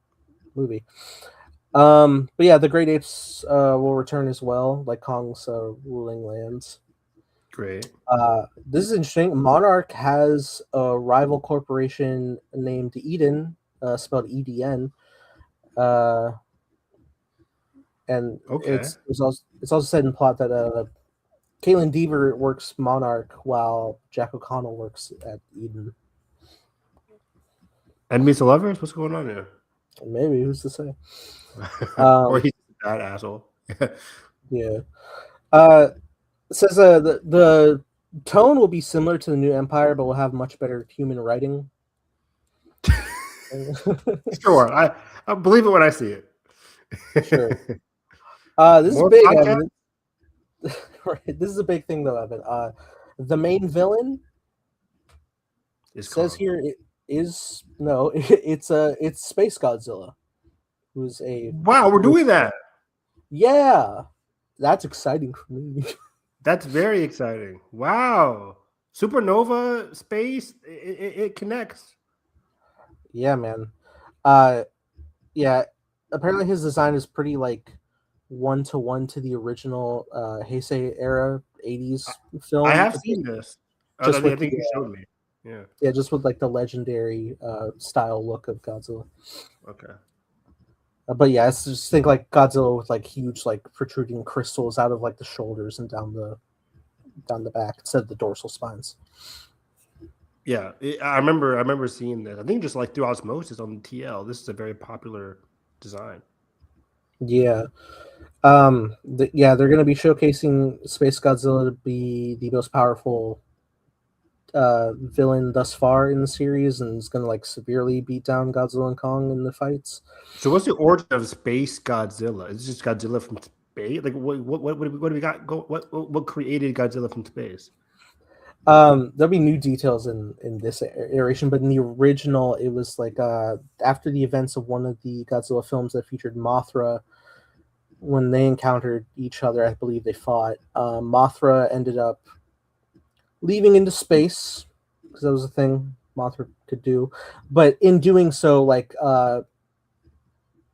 movie. But yeah, the Great Apes will return as well, like Kong's ruling lands. Great. This is interesting. Monarch has a rival corporation named Eden, spelled EDN. And Okay. it's also said in plot that Caitlin Deaver works Monarch while Jack O'Connell works at Eden. Enemies to lovers? What's going on here? Maybe, who's to say? Or he's that asshole. Yeah. It says the tone will be similar to the New Empire, but will have much better human writing. Sure, I believe it when I see it. Sure. This is big, Evan. Right, this is a big thing, though, Evan. The main villain says here it's Space Godzilla, who's a wow. We're doing that. Yeah, that's exciting for me. That's very exciting. Wow, supernova space. It connects. Yeah, man. Yeah. Apparently, his design is pretty like 1-to-1 to the original Heisei era 80s film. I have seen this. I think you showed me. Yeah, just with like the legendary style look of Godzilla. Okay. But yeah, it's just think like Godzilla with like huge like protruding crystals out of like the shoulders and down the back instead of the dorsal spines. Yeah, I remember seeing this. I think just like through osmosis on the TL, this is a very popular design. Yeah. They're going to be showcasing Space Godzilla to be the most powerful villain thus far in the series, and is going to like severely beat down Godzilla and Kong in the fights. So, what's the origin of Space Godzilla? Is it just Godzilla from space? Like, what do we got? What created Godzilla from space? There'll be new details in this iteration, but in the original, it was like after the events of one of the Godzilla films that featured Mothra. When they encountered each other, I believe they fought. Mothra ended up leaving into space because that was a thing Mothra could do, but in doing so, like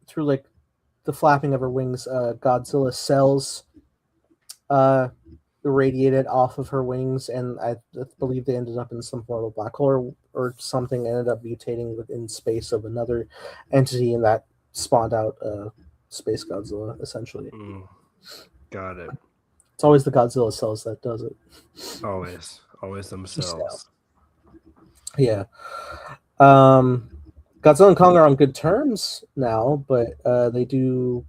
through like the flapping of her wings, Godzilla's cells irradiated off of her wings, and I believe they ended up in some form of black hole or something. Ended up mutating within space of another entity, and that spawned out Space Godzilla, essentially. Got it. It's always the Godzilla cells that does it. Always themselves. Yeah. Godzilla and Kong are on good terms now, but they do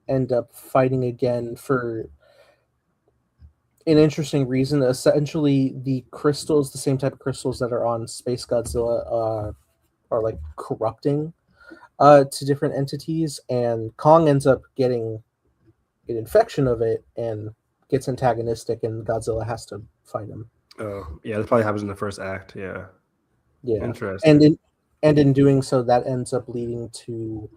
end up fighting again for an interesting reason. Essentially, the crystals, the same type of crystals that are on Space Godzilla, are like corrupting to different entities, and Kong ends up getting an infection of it and gets antagonistic, and Godzilla has to fight him. Oh, yeah, that probably happens in the first act. Yeah. Interesting. And in doing so, that ends up leading to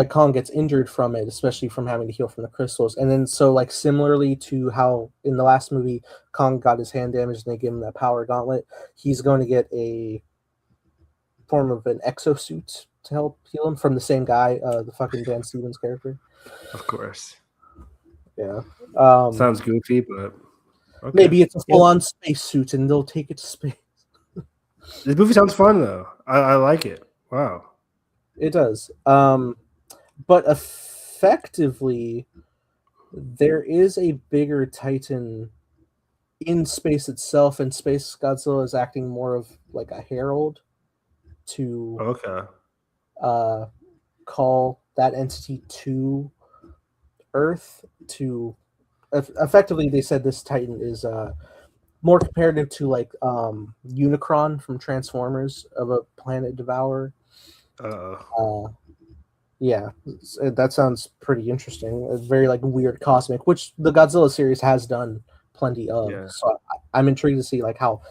Kong gets injured from it, especially from having to heal from the crystals. And then so like similarly to how in the last movie Kong got his hand damaged and they give him that power gauntlet, he's going to get a form of an exosuit to help heal him from the same guy, the fucking Dan Stevens character. Of course. Yeah. Sounds goofy, but okay. Maybe it's a full-on spacesuit and they'll take it to space. This movie sounds fun though. I like it. Wow. It does. But effectively, there is a bigger Titan in space itself, and Space Godzilla is acting more of like a herald to call that entity to Earth. To effectively, they said this Titan is more comparative to like Unicron from Transformers, of a planet devourer. Yeah, that sounds pretty interesting. It's very like weird cosmic, which the Godzilla series has done plenty of. Yeah, So I'm intrigued to see like how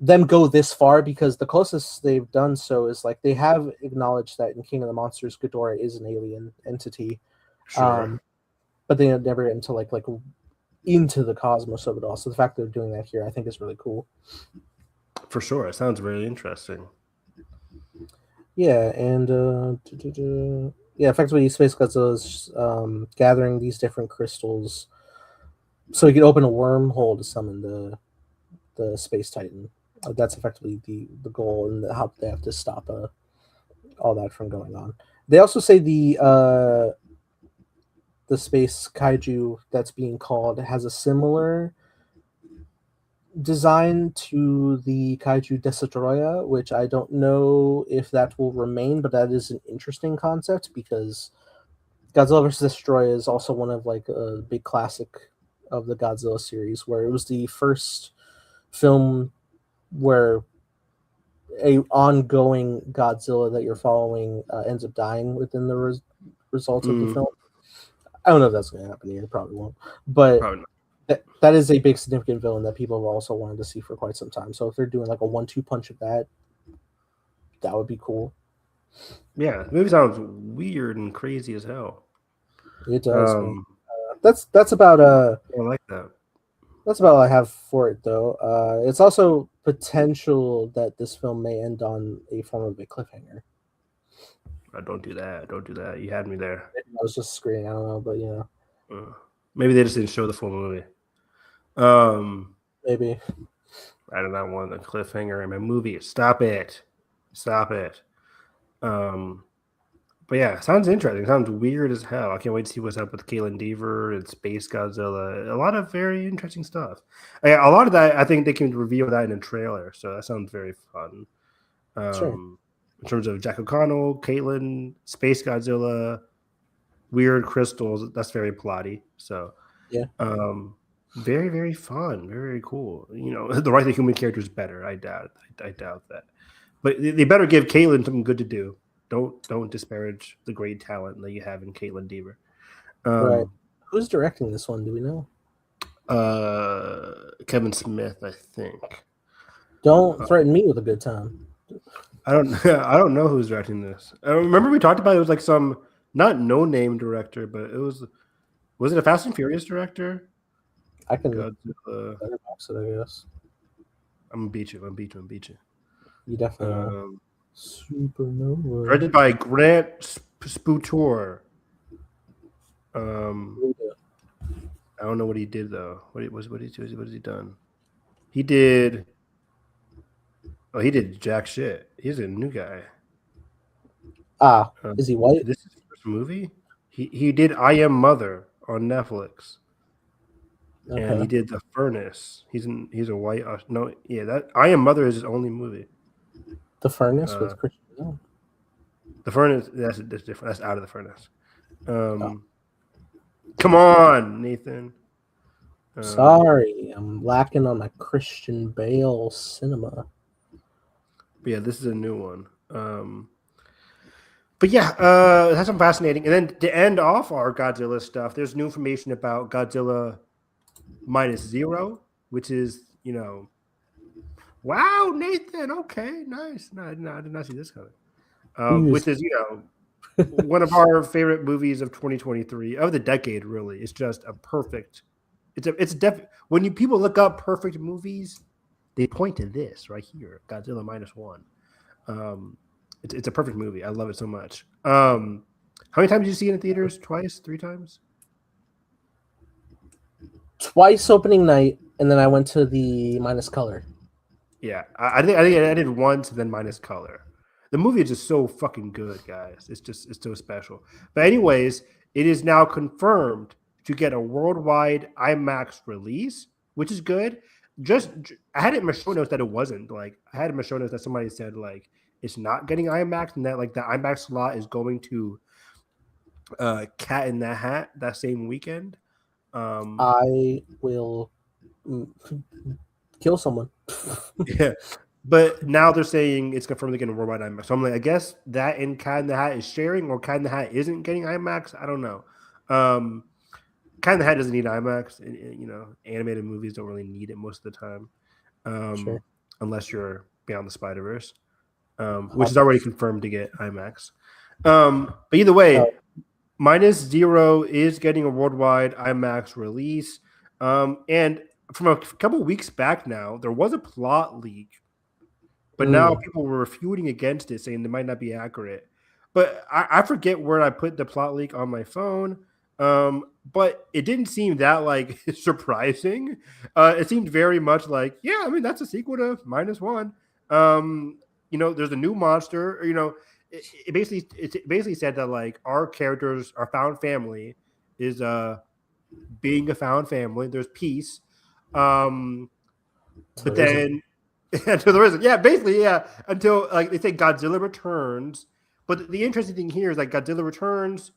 them go this far, because the closest they've done so is like they have acknowledged that in King of the Monsters, Ghidorah is an alien entity, sure. but they never get into like into the cosmos of it all. So the fact that they're doing that here, I think, is really cool. For sure. It sounds really interesting. Yeah, and yeah, effectively, Space Godzilla is gathering these different crystals, so he could open a wormhole to summon the Space Titan. That's effectively the goal, and how they have to stop all that from going on. They also say the space kaiju that's being called has a similar design to the kaiju Destroya, which I don't know if that will remain, but that is an interesting concept, because Godzilla vs. Destroya is also one of like a big classic of the Godzilla series, where it was the first film where a ongoing Godzilla that you're following ends up dying within the results of the film. I don't know if that's going to happen here. It probably won't. But Probably not. that is a big significant villain that people have also wanted to see for quite some time. So if they're doing like a 1-2 punch of that, that would be cool. Yeah, the movie sounds weird and crazy as hell. It does. That's about I like that. That's about all I have for it, though. It's also potential that this film may end on a form of a cliffhanger. Don't do that. Don't do that. You had me there. I was just screaming. I don't know, but you know, maybe they just didn't show the full movie. Maybe. I do not want a cliffhanger in my movie. Stop it. Stop it. But yeah, sounds interesting. Sounds weird as hell. I can't wait to see what's up with Caitlin Deaver and Space Godzilla. A lot of very interesting stuff. A lot of that, I think they can reveal that in a trailer, so that sounds very fun. Sure. In terms of Jack O'Connell, Caitlin, Space Godzilla, weird crystals, that's very plotty. So yeah, very, very fun. Very, very cool. You know, the right to human character is better. I doubt that. But they better give Caitlin something good to do. Don't disparage the great talent that you have in Caitlin Deaver. Right. Who's directing this one? Do we know? Kevin Smith, I think. Don't threaten me with a good time. I don't know who's directing this. I remember we talked about it was like some not no name director, but was it a Fast and Furious director? I can better box it, I guess. I'm gonna beat you. You definitely Supernova. Directed by Grant Sputor. I don't know what he did though. What has he done? He did jack shit. He's a new guy. Is he white? This is his first movie. He did I Am Mother on Netflix. Okay. And he did The Furnace. He's a white that I Am Mother is his only movie. The Furnace with Christian Bale. The Furnace, that's different. That's Out of the Furnace. Come on, Nathan. Sorry, I'm lacking on my Christian Bale cinema. But yeah, this is a new one. But yeah, it has some fascinating. And then to end off our Godzilla stuff, there's new information about Godzilla -0, which is, you know, wow, Nathan. Okay, nice. No, I did not see this coming. Which is, you know, one of our favorite movies of 2023 of the decade. Really, it's just a perfect. It's when people look up perfect movies, they point to this right here, Godzilla -1. It's a perfect movie. I love it so much. How many times did you see it in theaters? Twice? 3 times? Twice opening night, and then I went to the minus color. Yeah, I think I did once, and then minus color. The movie is just so fucking good, guys. It's so special. But anyways, it is now confirmed to get a worldwide IMAX release, which is good. I had it in my show notes that it wasn't. Like, I had it in my show notes that somebody said like it's not getting IMAX, and that like the IMAX slot is going to Cat in the Hat that same weekend. I will kill someone. Yeah, But now they're saying it's confirmed they're getting worldwide IMAX. So I'm like, I guess that and Cat in the Hat is sharing, or Cat in the Hat isn't getting IMAX. I don't know. Cat in the Hat doesn't need IMAX. You know, animated movies don't really need it most of the time, Sure. unless you're Beyond the Spider-Verse, which is already confirmed to get IMAX. But either way, -0 is getting a worldwide IMAX release. And from a couple weeks back now, there was a plot leak, but now people were refuting against it, saying it might not be accurate. But I forget where I put the plot leak on my phone. But it didn't seem that like surprising. It seemed very much like, yeah, I mean that's a sequel to -1. You know, there's a new monster. You know, it basically said that like our characters, our found family, is being a found family. There's peace. But then until there isn't. Yeah, basically, yeah. Until like they say Godzilla returns. But the interesting thing here is like Godzilla returns,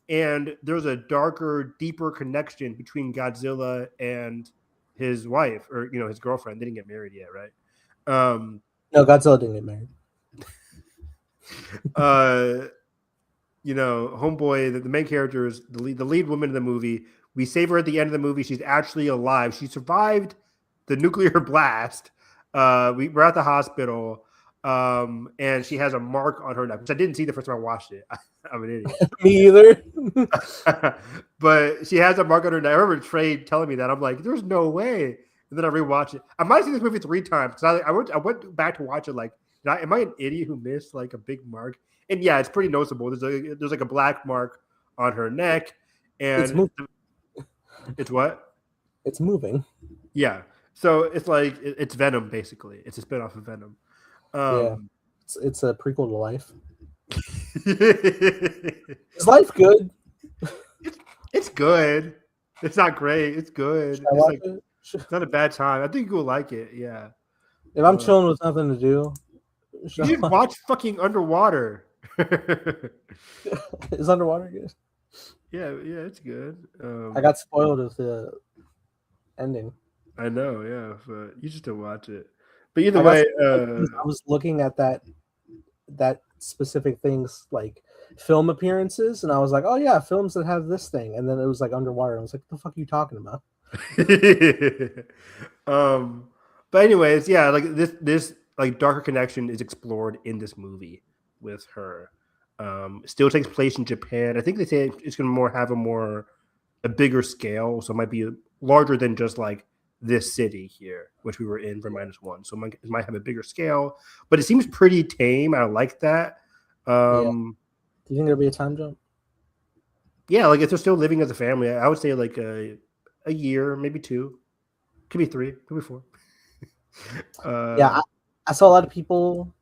and there's a darker, deeper connection between Godzilla and his wife, or you know, his girlfriend. They didn't get married yet, right? No, Godzilla didn't get married. You know, homeboy, the main character is the lead woman in the movie. We save her at the end of the movie. She's actually alive. She survived the nuclear blast. We're at the hospital, and she has a mark on her neck, which I didn't see the first time I watched it. I'm an idiot. Me either. But she has a mark on her neck. I remember Trey telling me that. I'm like, there's no way. And then I rewatched it. I might have seen this movie 3 times because I went back to watch it. Like, am I an idiot who missed like a big mark? And yeah, it's pretty noticeable. There's like a black mark on her neck, and it's what? It's moving. Yeah. So it's like it's Venom basically. It's a spinoff of Venom. Yeah, it's a prequel to Life. Is Life good? It's good. It's not great. It's good. It's not a bad time. I think you'll like it. Yeah. If I'm chilling with nothing to do, you should watch fucking Underwater. Is Underwater good? Yeah, it's good. I got spoiled with the ending. I know, yeah, but you just don't watch it. But either way, I was looking at that specific things like film appearances, and I was like, oh yeah, films that have this thing, and then it was like Underwater. I was like, what the fuck are you talking about? But anyways, yeah, like this like darker connection is explored in this movie with her. Still takes place in Japan. I think they say it's going to have a bigger scale, so it might be larger than just like this city here, which we were in for -1. So it might have a bigger scale, but it seems pretty tame. I like that. Do you think there'll be a time jump? Yeah, like if they're still living as a family, I would say like a year, maybe 2, could be 3, could be 4. Yeah, I saw a lot of people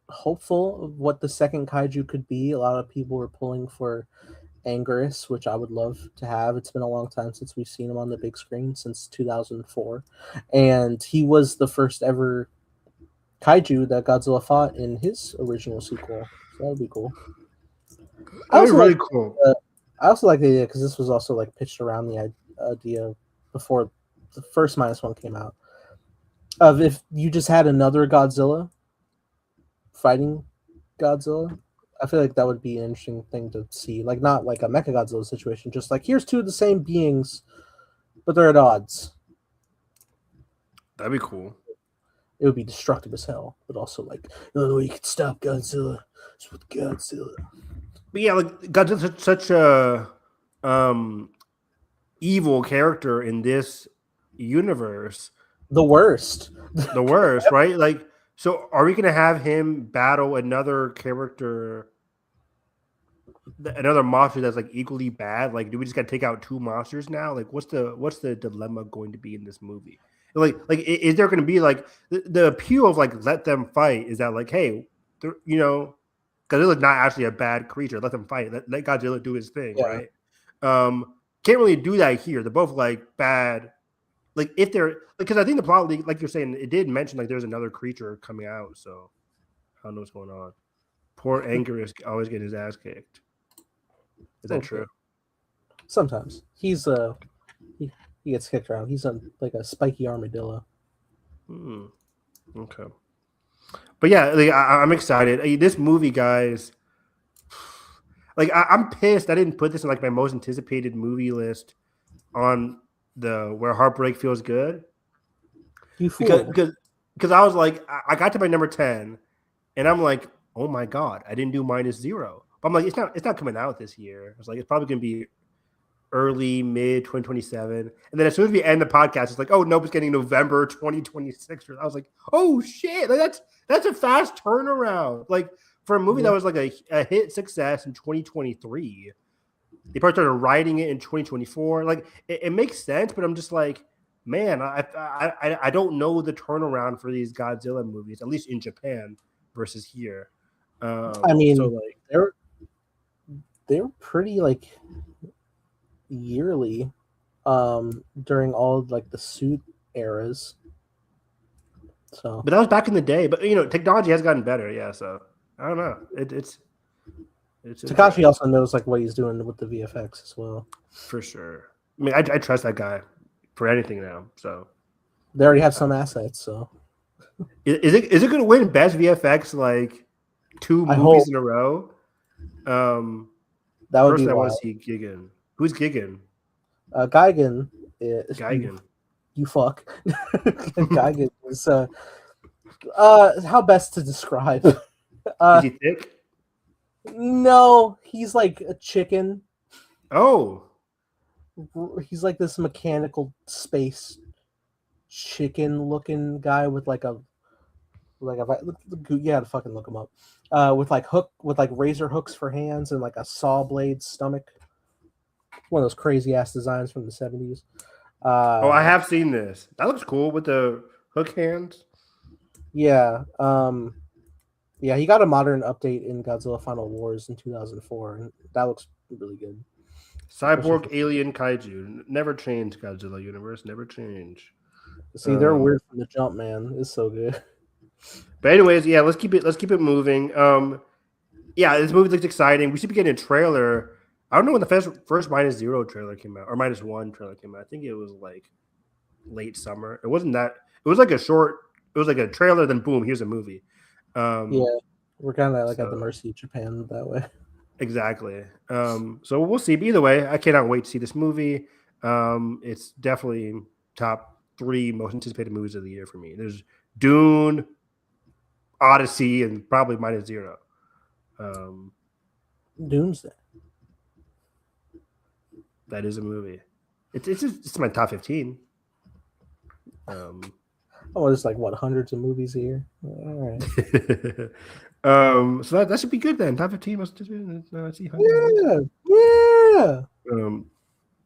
hopeful of what the second kaiju could be. A lot of people were pulling for Anguirus, which I would love to have. It's been a long time since we've seen him on the big screen, since 2004, and he was the first ever kaiju that Godzilla fought in his original sequel. So that would be cool. That would be really cool. I also like the idea because this was also like pitched around the idea before the first -1 came out, of if you just had another Godzilla fighting Godzilla. I feel like that would be an interesting thing to see. Like, not like a Mechagodzilla situation, just like here's 2 of the same beings, but they're at odds. That'd be cool. It would be destructive as hell, but also like, no way you can stop Godzilla. It's with Godzilla. But yeah, like Godzilla's such a evil character in this universe. The worst. The worst, right? Like, so are we going to have him battle another character, another monster that's like equally bad? Like, do we just got to take out 2 monsters now? Like, what's the dilemma going to be in this movie? Like is there going to be like the appeal of like let them fight? Is that like, hey, you know, Godzilla's not actually a bad creature. Let them fight. Let Godzilla do his thing, right? Can't really do that here. They're both like bad. Like if they're because I think the plot, like you're saying, it did mention like there's another creature coming out. So I don't know what's going on. Poor Anguirus always getting his ass kicked. Is that true? Sometimes he's he gets kicked around. He's like a spiky armadillo. Okay. But yeah, like, I'm excited. This movie, guys. Like I'm pissed. I didn't put this in like my most anticipated movie list on the Where Heartbreak Feels Good. You fool. Because I was like, I got to my number 10, and I'm like, oh my god, I didn't do -0. But I'm like, it's not coming out this year. I was like, it's probably gonna be early mid 2027. And then as soon as we end the podcast, it's like, oh nope, it's getting November 2026. I was like, oh shit, like that's a fast turnaround. Like for a movie that was like a hit success in 2023, they probably started writing it in 2024. Like it makes sense, but I'm just like, man, I don't know the turnaround for these Godzilla movies, at least in Japan versus here. I mean, so like they're pretty like yearly during all like the suit eras. So, but that was back in the day. But you know, technology has gotten better. Yeah, so I don't know. It's Takashi also knows like what he's doing with the VFX as well. For sure. I mean, I trust that guy for anything now. So they already have some assets. So is it going to win best VFX like 2 movies in a row? That would be. I want to see Gigan. Who's Gigan? Gigan is Gigan. You fuck. Gigan is how best to describe? Is he thick? No, he's like a chicken. Oh. He's like this mechanical space chicken looking guy with like a you had to fucking look him up. With razor hooks for hands and like a saw blade stomach. One of those crazy ass designs from the 70s. I have seen this. That looks cool with the hook hands. Yeah. Yeah, he got a modern update in Godzilla Final Wars in 2004, and that looks really good. Cyborg alien kaiju. Never change, Godzilla universe. Never change. See, they're weird from the jump, man. It's so good. But anyways, yeah, let's keep it moving. Yeah, this movie looks exciting. We should be getting a trailer. I don't know when the first -0 trailer came out or -1 trailer came out. I think it was like late summer. It wasn't that. It was like a short. It was like a trailer. Then boom, here's a movie. Yeah, we're kind of like at the mercy of Japan that way. Exactly. So we'll see. But either way, I cannot wait to see this movie. It's definitely top 3 most anticipated movies of the year for me. There's Dune, Odyssey, and probably -0. Doomsday. That is a movie. It's my top 15. Oh, it's like what, hundreds of movies a year? All right. So that should be good then. Top 15 must see. Yeah.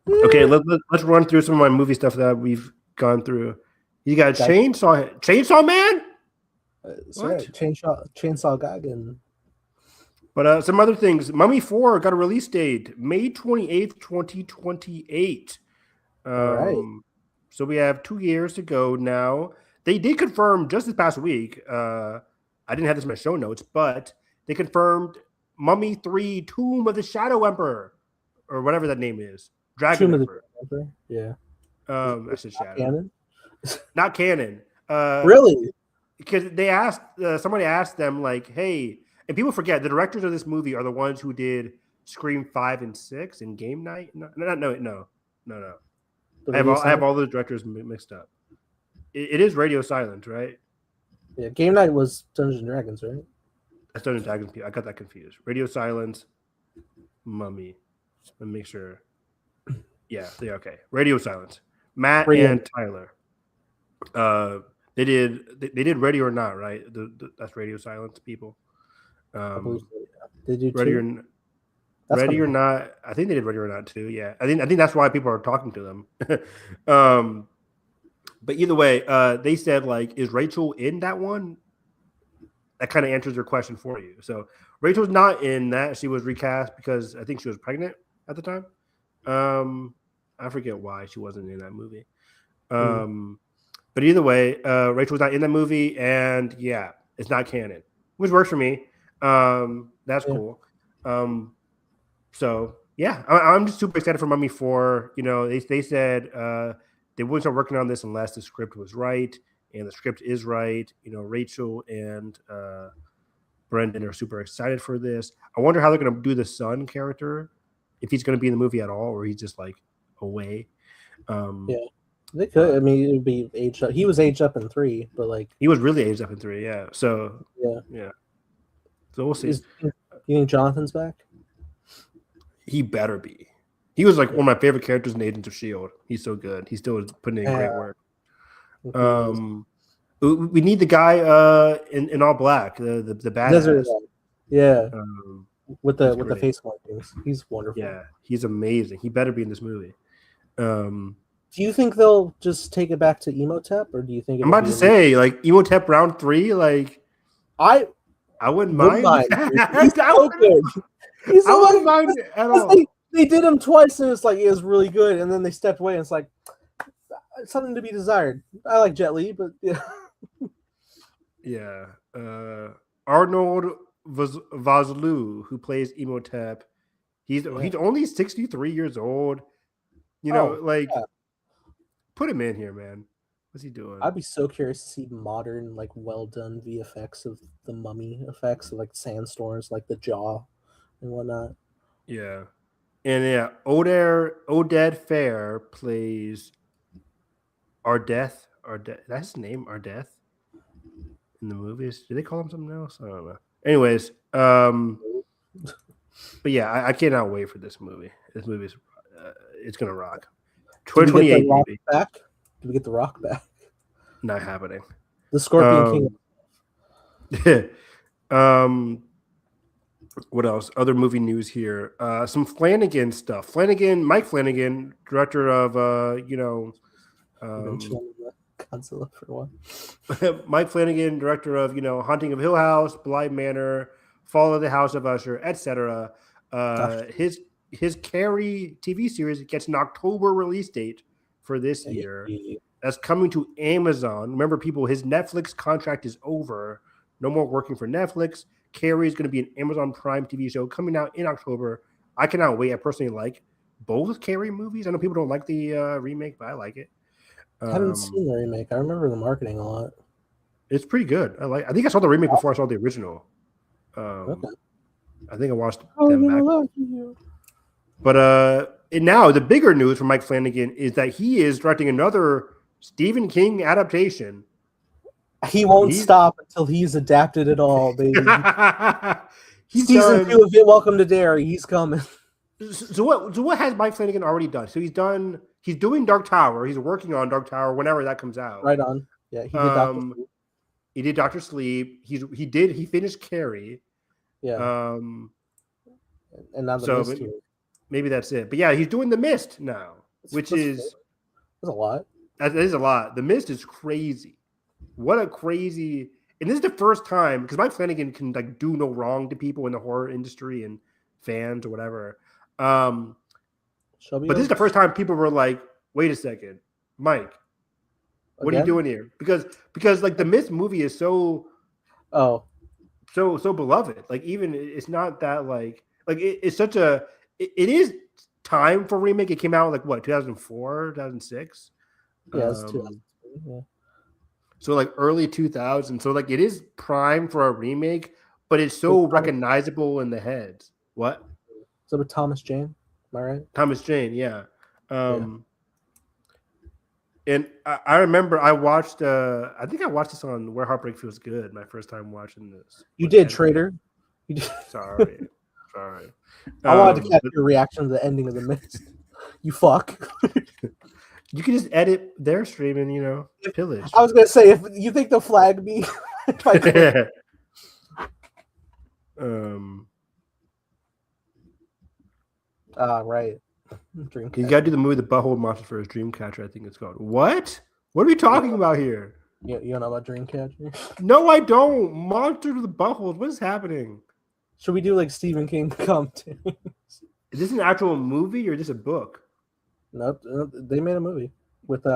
Okay, let's run through some of my movie stuff that we've gone through. You got Chainsaw Man? Sorry, Chainsaw Gagan. But some other things. Mummy 4 got a release date, May 28th, 2028. All right. So we have 2 years to go now. They did confirm just this past week. I didn't have this in my show notes, but they confirmed Mummy 3 Tomb of the Shadow Emperor, or whatever that name is. Dragon Emperor. Yeah. That's a shadow. Canon? Not canon. Really? Because they asked, somebody asked them, like, hey, and people forget the directors of this movie are the ones who did Scream 5 and 6 and Game Night. No. I have all the directors mixed up. It is Radio Silence, right? Yeah, Game Night was Dungeons and Dragons, right? That's Dungeons and Dragons. I got that confused. Radio Silence, Mummy. Let me make sure. Yeah, they're okay. Radio Silence. Matt and Tyler. They did Ready or Not, right? That's Radio Silence people. They do Ready or Not. I think they did Ready or Not too. Yeah, I think that's why people are talking to them. But either way, they said, like, is Rachel in that one? That kind of answers your question for you. So Rachel's not in that. She was recast because I think she was pregnant at the time. I forget why she wasn't in that movie. But either way, Rachel's not in that movie, and yeah, it's not canon, which works for me. That's cool. So yeah, I'm just super excited for Mummy 4. You know, they said they wouldn't start working on this unless the script was right. and the script is right. Rachel and Brendan are super excited for this. I wonder how they're going to do the son character, if he's going to be in the movie at all, or he's just like away. Yeah, they could. I mean, it would be aged up. He was aged up in 3, but like he was really aged up in 3. Yeah. So yeah. So we'll see. You think Jonathan's back? He better be. He was like one of my favorite characters in Agents of S.H.I.E.L.D. He's so good. He's still putting in great work. We need the guy in all black, the badass. Yeah. With the face markings. He's wonderful. Yeah, he's amazing. He better be in this movie. Do you think they'll just take it back to Emotep, or do you think I'm about to say like Emotep round 3? Like I wouldn't mind. He's so good. I wouldn't mind at all. They did him twice, and it's like it was really good, and then they stepped away, and it's like something to be desired. I like Jet Li, but yeah. Yeah. Arnold Vosloo, who plays Emotep, he's only 63 years old. Put him in here, man. What's he doing? I'd be so curious to see modern, like, well done VFX of the mummy effects of like sandstorms, like the jaw and whatnot. Yeah. And Oded Fair plays Ardeth. That's his name, Ardeth. In the movies, do they call him something else? I don't know. Anyways, but yeah, I cannot wait for this movie. This movie is it's gonna rock. 2028 movie. Do we get the Rock back? Not happening. The Scorpion King. What else? Other movie news here. Some Flanagan stuff. Mike Flanagan, director of Godzilla for one. Mike Flanagan, director of Haunting of Hill House, Bly Manor, Fall of the House of Usher, etc. His Carrie TV series gets an October release date for this year. That's coming to Amazon. Remember, people, his Netflix contract is over. No more working for Netflix. Carrie is going to be an Amazon Prime TV show coming out in October. I cannot wait. I personally like both Carrie movies. I know people don't like the remake, but I like it. I haven't seen the remake. I remember the marketing a lot. It's pretty good. I think I saw the remake before I saw the original. Okay. I think I watched them back. But now the bigger news from Mike Flanagan is that he is directing another Stephen King adaptation. He won't stop until he's adapted it all, baby. Season 2 of It, Welcome to Derry. He's coming. So what has Mike Flanagan already done? So he's doing Dark Tower. He's working on Dark Tower whenever that comes out. Right on. Yeah, he did Dr. Sleep. He did Dr. Sleep. He finished Carrie. Yeah. And now the Mist here. Maybe that's it. But yeah, he's doing The Mist now, that's a lot. That is a lot. The Mist is crazy. What a crazy! And this is the first time, because Mike Flanagan can like do no wrong to people in the horror industry and fans or whatever. But this is the first time people were like, "Wait a second, Mike, what are you doing here?" Because like the Mist movie is so beloved. Like even it's not that like it's such a it is time for remake. It came out like what 2004, 2006. Yeah, it's 2000. Yeah. So like early 2000s. So like it is prime for a remake, but it's so recognizable in the heads. What? So with Thomas Jane, am I right? Thomas Jane, yeah. And I remember I watched. I think I watched this on Where Heartbreak Feels Good. My first time watching this. You did, traitor. You did. Sorry. I wanted to catch your reaction to the ending of The Mist. You fuck. You can just edit their stream and pillage. I was gonna say, if you think they'll flag me. Right. Dreamcatcher. You gotta do the movie The Butthole Monster for his Dreamcatcher, I think it's called. What are we talking about here? You don't know about Dreamcatcher? No, I don't. Monster to the Butthole. What is happening? Should we do like Stephen King commentaries? Is this an actual movie or is this a book? Nope. They made a movie with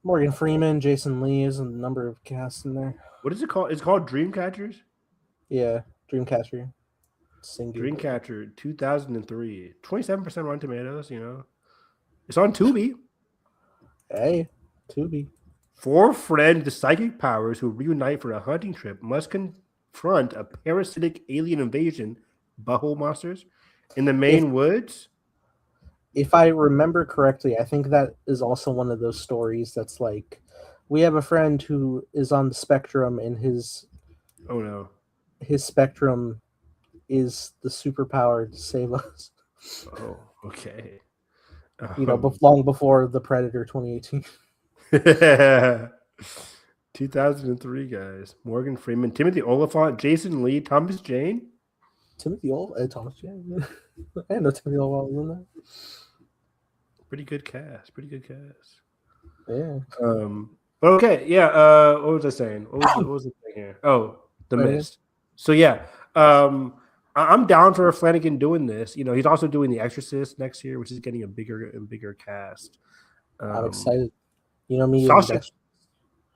Morgan Freeman, Jason Lee, and a number of casts in there. What is it called? It's called Dreamcatchers? Yeah, Dreamcatcher. Singular. Dreamcatcher 2003. 27% Rotten Tomatoes, It's on Tubi. Hey, Tubi. Four friends with psychic powers who reunite for a hunting trip must confront a parasitic alien invasion, butthole monsters, in the Maine woods. If I remember correctly, I think that is also one of those stories that's like, we have a friend who is on the spectrum, and his spectrum is the superpower to save us. Oh, okay. Long before the Predator 2018. 2003, guys. Morgan Freeman, Timothy Olyphant, Jason Lee, Thomas Jane. Thomas Jane. I didn't know Timothy Olyphant was in that. Pretty good cast. Yeah. Okay. Yeah. What was I saying? What was the thing here? Oh, The Mist. So yeah. I'm down for Flanagan doing this. He's also doing The Exorcist next year, which is getting a bigger and bigger cast. I'm excited. Me.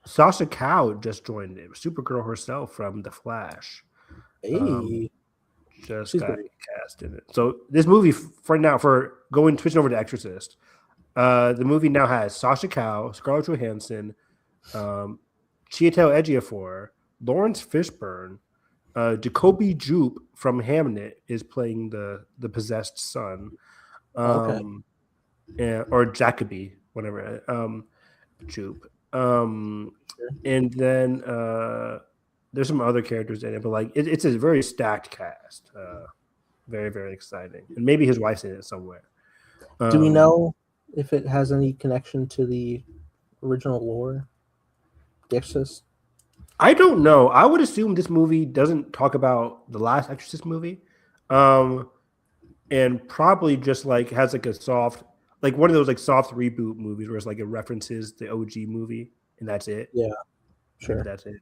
Sasha Cow just joined it. Supergirl herself from The Flash. Hey. Just got cast in it. So this movie switching over to Exorcist. The movie now has Sasha Cow, Scarlett Johansson, Chiwetel Ejiofor, Lawrence Fishburne, Jacoby Jupe from Hamnet is playing the possessed son, or Jacoby, whatever, Jupe, and then there's some other characters in it, but it's a very stacked cast, very, very exciting, and maybe his wife's in it somewhere. Do we know if it has any connection to the original lore, The Exorcist? I don't know. I would assume this movie doesn't talk about the last Exorcist movie, and probably just has a soft, one of those soft reboot movies where it's it references the OG movie and that's it. Yeah, sure. That's it.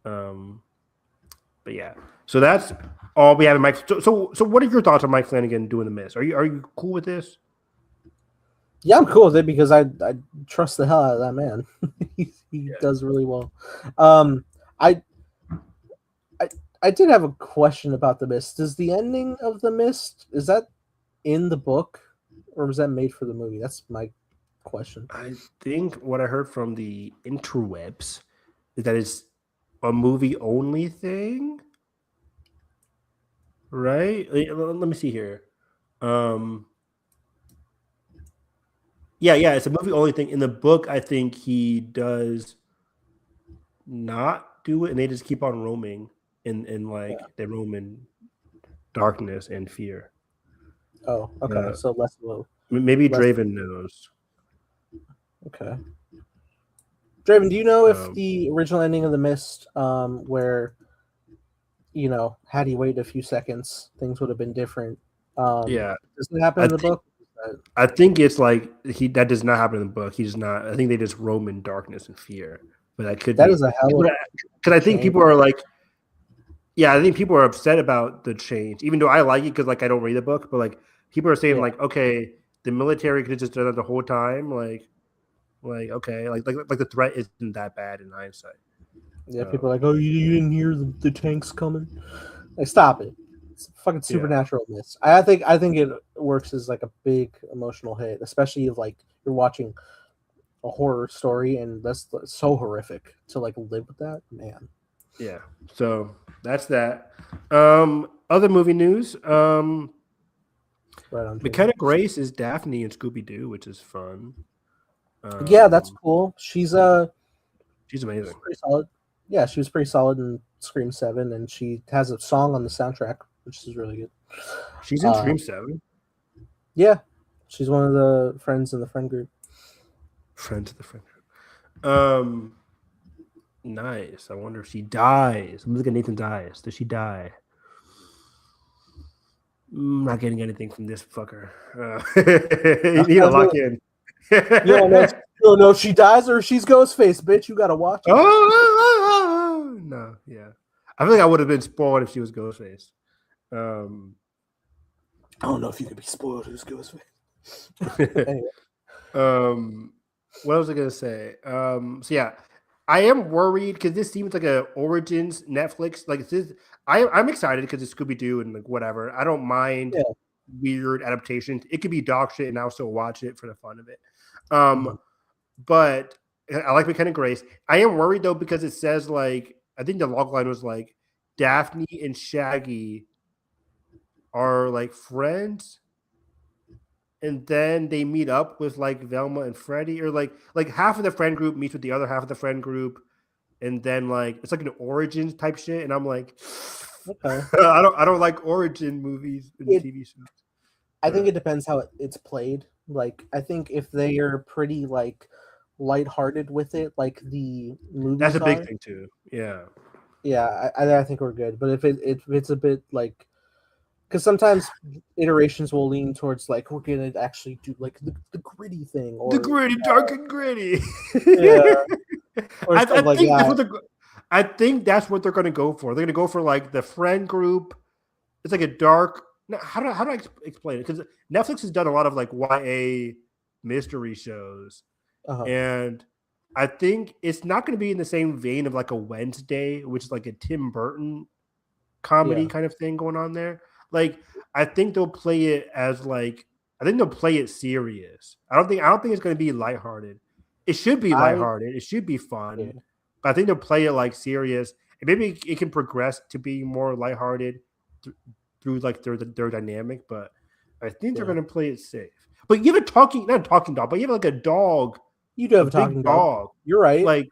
But yeah, so that's all we have in Mike. So what are your thoughts on Mike Flanagan doing The Mist? Are you cool with this? Yeah, I'm cool with it because I trust the hell out of that man. he does really well. I did have a question about The Mist. Does the ending of The Mist, is that in the book, or was that made for the movie? That's my question. I think what I heard from the interwebs is that it's a movie only thing, right? Let me see here. Yeah, it's a movie only thing. In the book, I think he does not do it, and they just keep on roaming they roam in darkness and fear. Oh, okay. So less of maybe Draven knows. Okay. Draven, do you know if the original ending of The Mist, where had he waited a few seconds, things would have been different? Yeah. Does it happen in the book? I think it's that does not happen in the book. He does not. I think they just roam in darkness and fear. But that is a hell of because I think people are I think people are upset about the change, even though I like it because I don't read the book. But people are saying okay, the military could have just done it the whole time. Okay, the threat isn't that bad in hindsight. Yeah, people are like, oh, you didn't hear the tanks coming. Stop it. It's fucking supernatural mist. I think it works as a big emotional hit, especially if you're watching a horror story and that's so horrific to live with that, man. Yeah. So that's that. Other movie news. Right on. McKenna Grace is Daphne in Scooby-Doo, which is fun. Yeah, that's cool. She's amazing. She's pretty solid. Yeah, she was pretty solid in Scream 7, and she has a song on the soundtrack, which is really good. She's in Scream 7? Yeah. She's one of the friends in the friend group. Friends of the friend group. Nice. I wonder if she dies. I'm looking at Nathan dies. Does she die? I'm not getting anything from this fucker. You need to lock in. You don't know if she dies or if she's Ghostface, bitch. You gotta watch it. No, yeah. I feel like I would have been spoiled if she was Ghostface. I don't know if you could be spoiled if it was Ghostface. Anyway. What was I gonna say? So yeah, I am worried because this seems like a Origins Netflix. I'm excited because it's Scooby-Doo and whatever. I don't mind weird adaptations. It could be dog shit, and I'll still watch it for the fun of it. But I like McKenna Grace. I am worried though because it says like I think the log line was like Daphne and Shaggy are like friends, and then they meet up with like Velma and Freddy, or like half of the friend group meets with the other half of the friend group, and then like it's like an origins type shit, and I'm like, Okay. I don't like origin movies and TV shows. I think it depends how it's played. Like, I think if they are pretty like lighthearted with it, like the movies That's a big are, thing too. Yeah. yeah, I think we're good. But if it's a bit like, because sometimes iterations will lean towards like we're gonna actually do like the gritty thing, or The gritty, dark and gritty. yeah, or I stuff like think that. I think that's what they're going to go for. They're going to go for like the friend group. It's like a dark. How do I explain it? Because Netflix has done a lot of like YA mystery shows, and I think it's not going to be in the same vein of like a Wednesday, which is like a Tim Burton comedy kind of thing going on there. Like I think they'll play it as like I think they'll play it serious. I don't think it's going to be lighthearted. It should be lighthearted. It should be fun. Yeah. But I think they'll play it like serious. And maybe it can progress to be more lighthearted through like their dynamic. But I think they're going to play it safe. But you have not a talking dog, but you have like a dog. You do have a talking dog. You're right. Like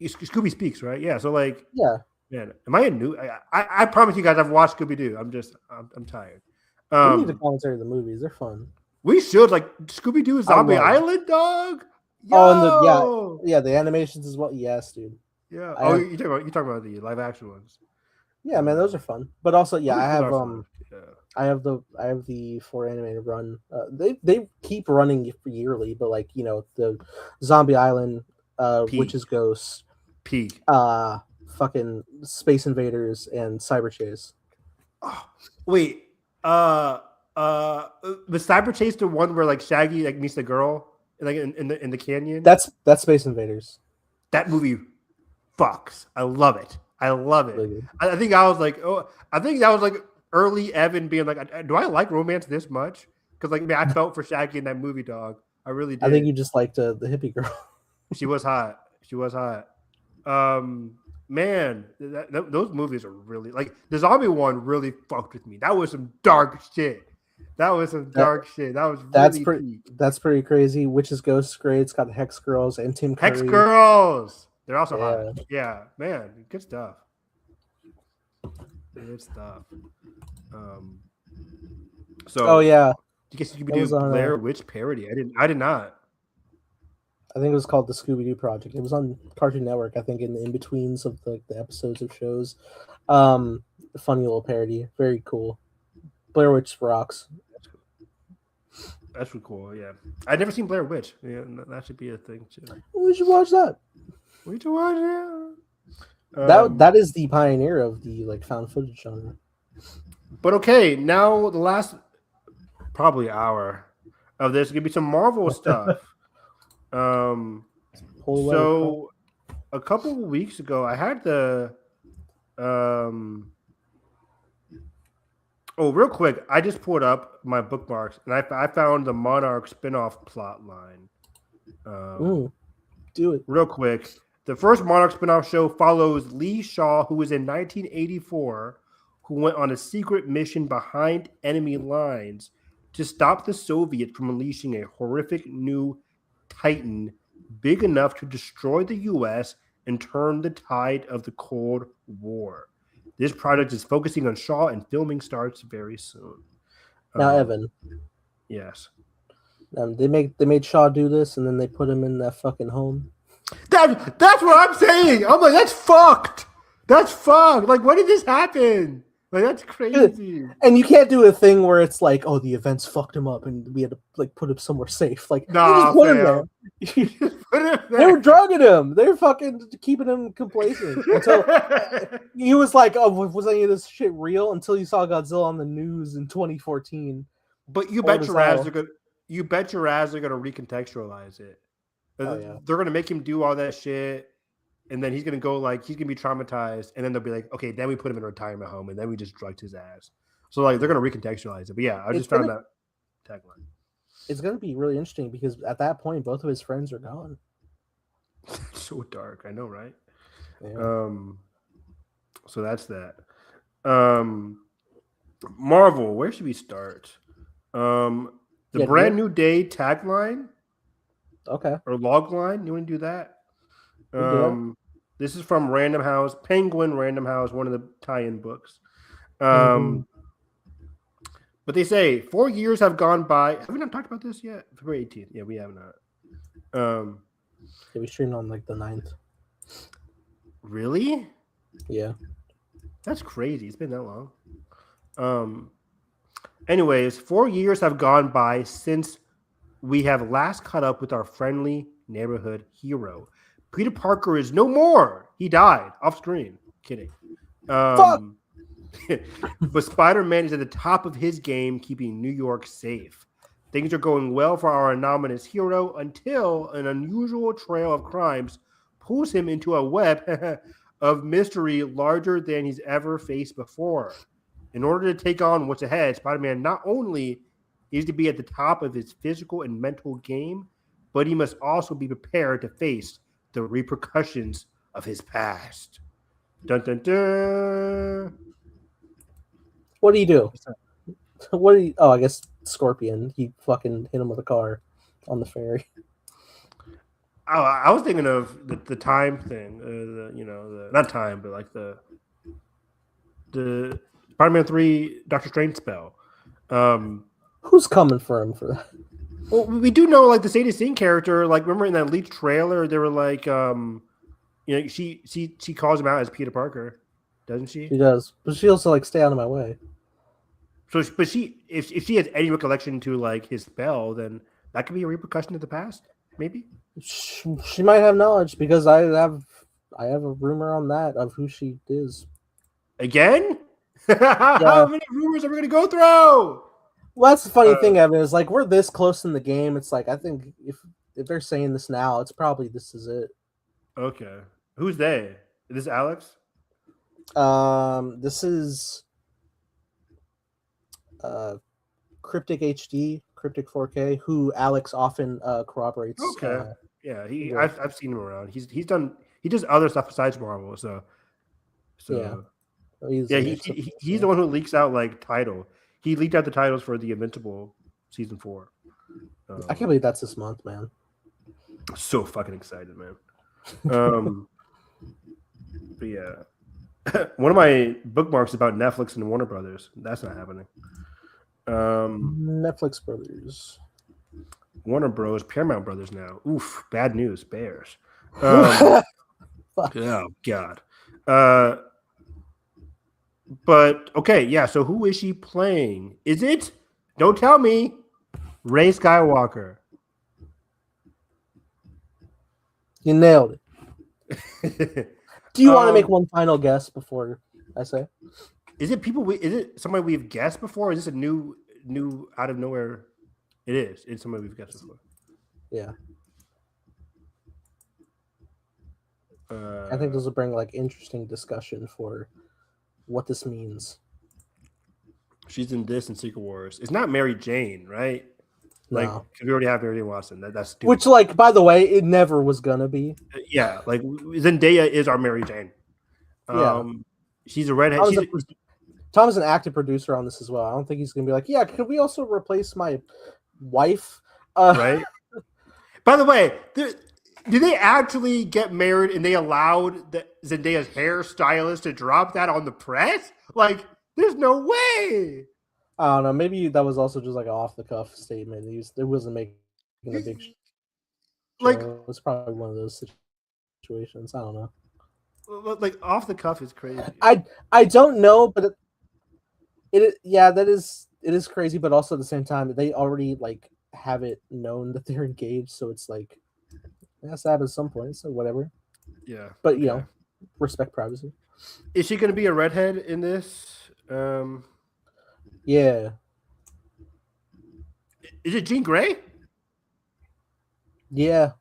Scooby speaks, right? Yeah. So like, yeah. Man, am I a new? I promise you guys, I've watched Scooby Doo. I'm tired. We need to commentary the movies. They're fun. We should like Scooby Doo Zombie Island, dog. Yo! Oh, and the animations as well. Yes, dude. Yeah. You talking about the live action ones? Yeah, man, those are fun. But also, I have the 4 animated run. They keep running yearly, but like the Zombie Island, Witch's Ghost, Peak. Fucking Space Invaders and Cyber Chase. Oh, wait, the Cyber Chase, the one where like Shaggy like meets the girl like in the canyon. That's Space Invaders. That movie fucks. I love it. Really? I think I was like, I think that was like early Evan being like, do I like romance this much? Because like, man, I felt for Shaggy in that movie, dog. I really did. I think you just liked the hippie girl. She was hot. Man, those movies are really like the zombie one really fucked with me. That was some dark shit. That was really that's pretty crazy. Witch's Ghost great. It's got the Hex Girls and Tim Curry. Hex Girls. They're also hot. Yeah, man, good stuff. So yeah. You guess you could do Blair Witch parody. I did not. I think it was called the Scooby-Doo Project. It was on Cartoon Network, I think, in the in-betweens of the episodes of shows. Funny little parody. Very cool. Blair Witch rocks. That's really cool, yeah. I've never seen Blair Witch. Yeah, that should be a thing, too. We should watch that. We should watch it. That is the pioneer of the like found footage genre. But okay, now the last probably hour of this is going to be some Marvel stuff. So a couple of weeks ago, I had the real quick, I just pulled up my bookmarks and I found the Monarch spinoff plot line. Do it real quick. The first Monarch spinoff show follows Lee Shaw, who was in 1984, who went on a secret mission behind enemy lines to stop the Soviets from unleashing a horrific new Titan big enough to destroy the U.S. and turn the tide of the Cold War. This project is focusing on Shaw, and filming starts very soon. Now, Evan. Yes. They made Shaw do this, and then they put him in that fucking home. That's what I'm saying. I'm like, that's fucked. That's fucked. Like, when did this happen? Like, that's crazy. And you can't do a thing where it's like, oh, the events fucked him up, and we had to like put him somewhere safe. Like, nah, put him there. They were drugging him. They were fucking keeping him complacent until he was like, "Oh, was any of this shit real?" Until you saw Godzilla on the news in 2014. But you bet your ass they're gonna recontextualize it. Oh, yeah. They're gonna make him do all that shit, and then he's gonna go like he's gonna be traumatized, and then they'll be like, okay, then we put him in a retirement home, and then we just drugged his ass. So like they're gonna recontextualize it. But yeah, I just found that tagline. It's gonna be really interesting because at that point, both of his friends are gone. So dark. I know, right? Yeah. So that's that. Marvel, where should we start? The brand new day tagline. Okay. Or log line. You want to do that? We do that. This is from Random House, Penguin Random House, one of the tie-in books. Penguin. But they say 4 years have gone by. Have we not talked about this yet? February 18th. Yeah, we have not. Yeah, we streamed on like the 9th. Really? Yeah. That's crazy. It's been that long. Anyways, 4 years have gone by since we have last caught up with our friendly neighborhood hero. Peter Parker is no more. He died off screen. Kidding. Fuck! But Spider-Man is at the top of his game, keeping New York safe. Things are going well for our anonymous hero until an unusual trail of crimes pulls him into a web of mystery larger than he's ever faced before. In order to take on what's ahead, Spider-Man not only needs to be at the top of his physical and mental game, but he must also be prepared to face the repercussions of his past. Dun, dun, dun. What do you do? What do you? Oh, I guess Scorpion. He fucking hit him with a car on the ferry. Oh, I was thinking of the time thing. Not time, but like the Spider-Man 3 Doctor Strange spell. Who's coming for him for that? Well, we do know like the Sadie Singh character. Like, remember in that leaked trailer, they were like, she calls him out as Peter Parker, doesn't she? She does, but she also like stay out of my way. So, but if she has any recollection to like his spell, then that could be a repercussion of the past, maybe. She might have knowledge because I have a rumor on that of who she is. Again? How many rumors are we gonna go through? Well, that's the funny thing, Evan, is like we're this close in the game. It's like I think if they're saying this now, it's probably this is it. Okay. Who's they? Is this Alex? This is Cryptic HD, Cryptic 4K, who Alex often corroborates. Okay. Yeah, I've seen him around. He does other stuff besides Marvel, so yeah. He's the one who leaks out like title. He leaked out the titles for the Invincible season 4. I can't believe that's this month, man. So fucking excited, man. But yeah, one of my bookmarks about Netflix and Warner Brothers. That's not happening. Netflix Brothers, Warner Bros, Paramount Brothers now. Oof, bad news, Bears. Fuck. Oh God. But okay, yeah. So who is she playing? Is it? Don't tell me. Rey Skywalker. You nailed it. Do you want to make one final guess before I say? Is it people? Is it somebody we've guessed before? Or is this a new out of nowhere? It is. It's somebody we've guessed before. Yeah. I think this will bring like interesting discussion for what this means. She's in this and Secret Wars. It's not Mary Jane, right? Like, no. We already have Mary Jane Watson. That's stupid. Which, like, by the way, it never was gonna be. Yeah, like Zendaya is our Mary Jane. She's a redhead. Tom is an active producer on this as well. I don't think he's gonna be like, yeah, could we also replace my wife? Right. By the way, did they actually get married and they allowed Zendaya's hairstylist to drop that on the press? Like, there's no way. I don't know. Maybe that was also just like an off-the-cuff statement. It wasn't making a big show. Like, it was probably one of those situations. I don't know. Like, off the cuff is crazy. I don't know, but it is crazy. But also at the same time, they already like have it known that they're engaged, so it's like it has to happen at some point. So whatever. Yeah, but you know, respect privacy. Is she going to be a redhead in this? Yeah. Is it Jean Grey? Yeah.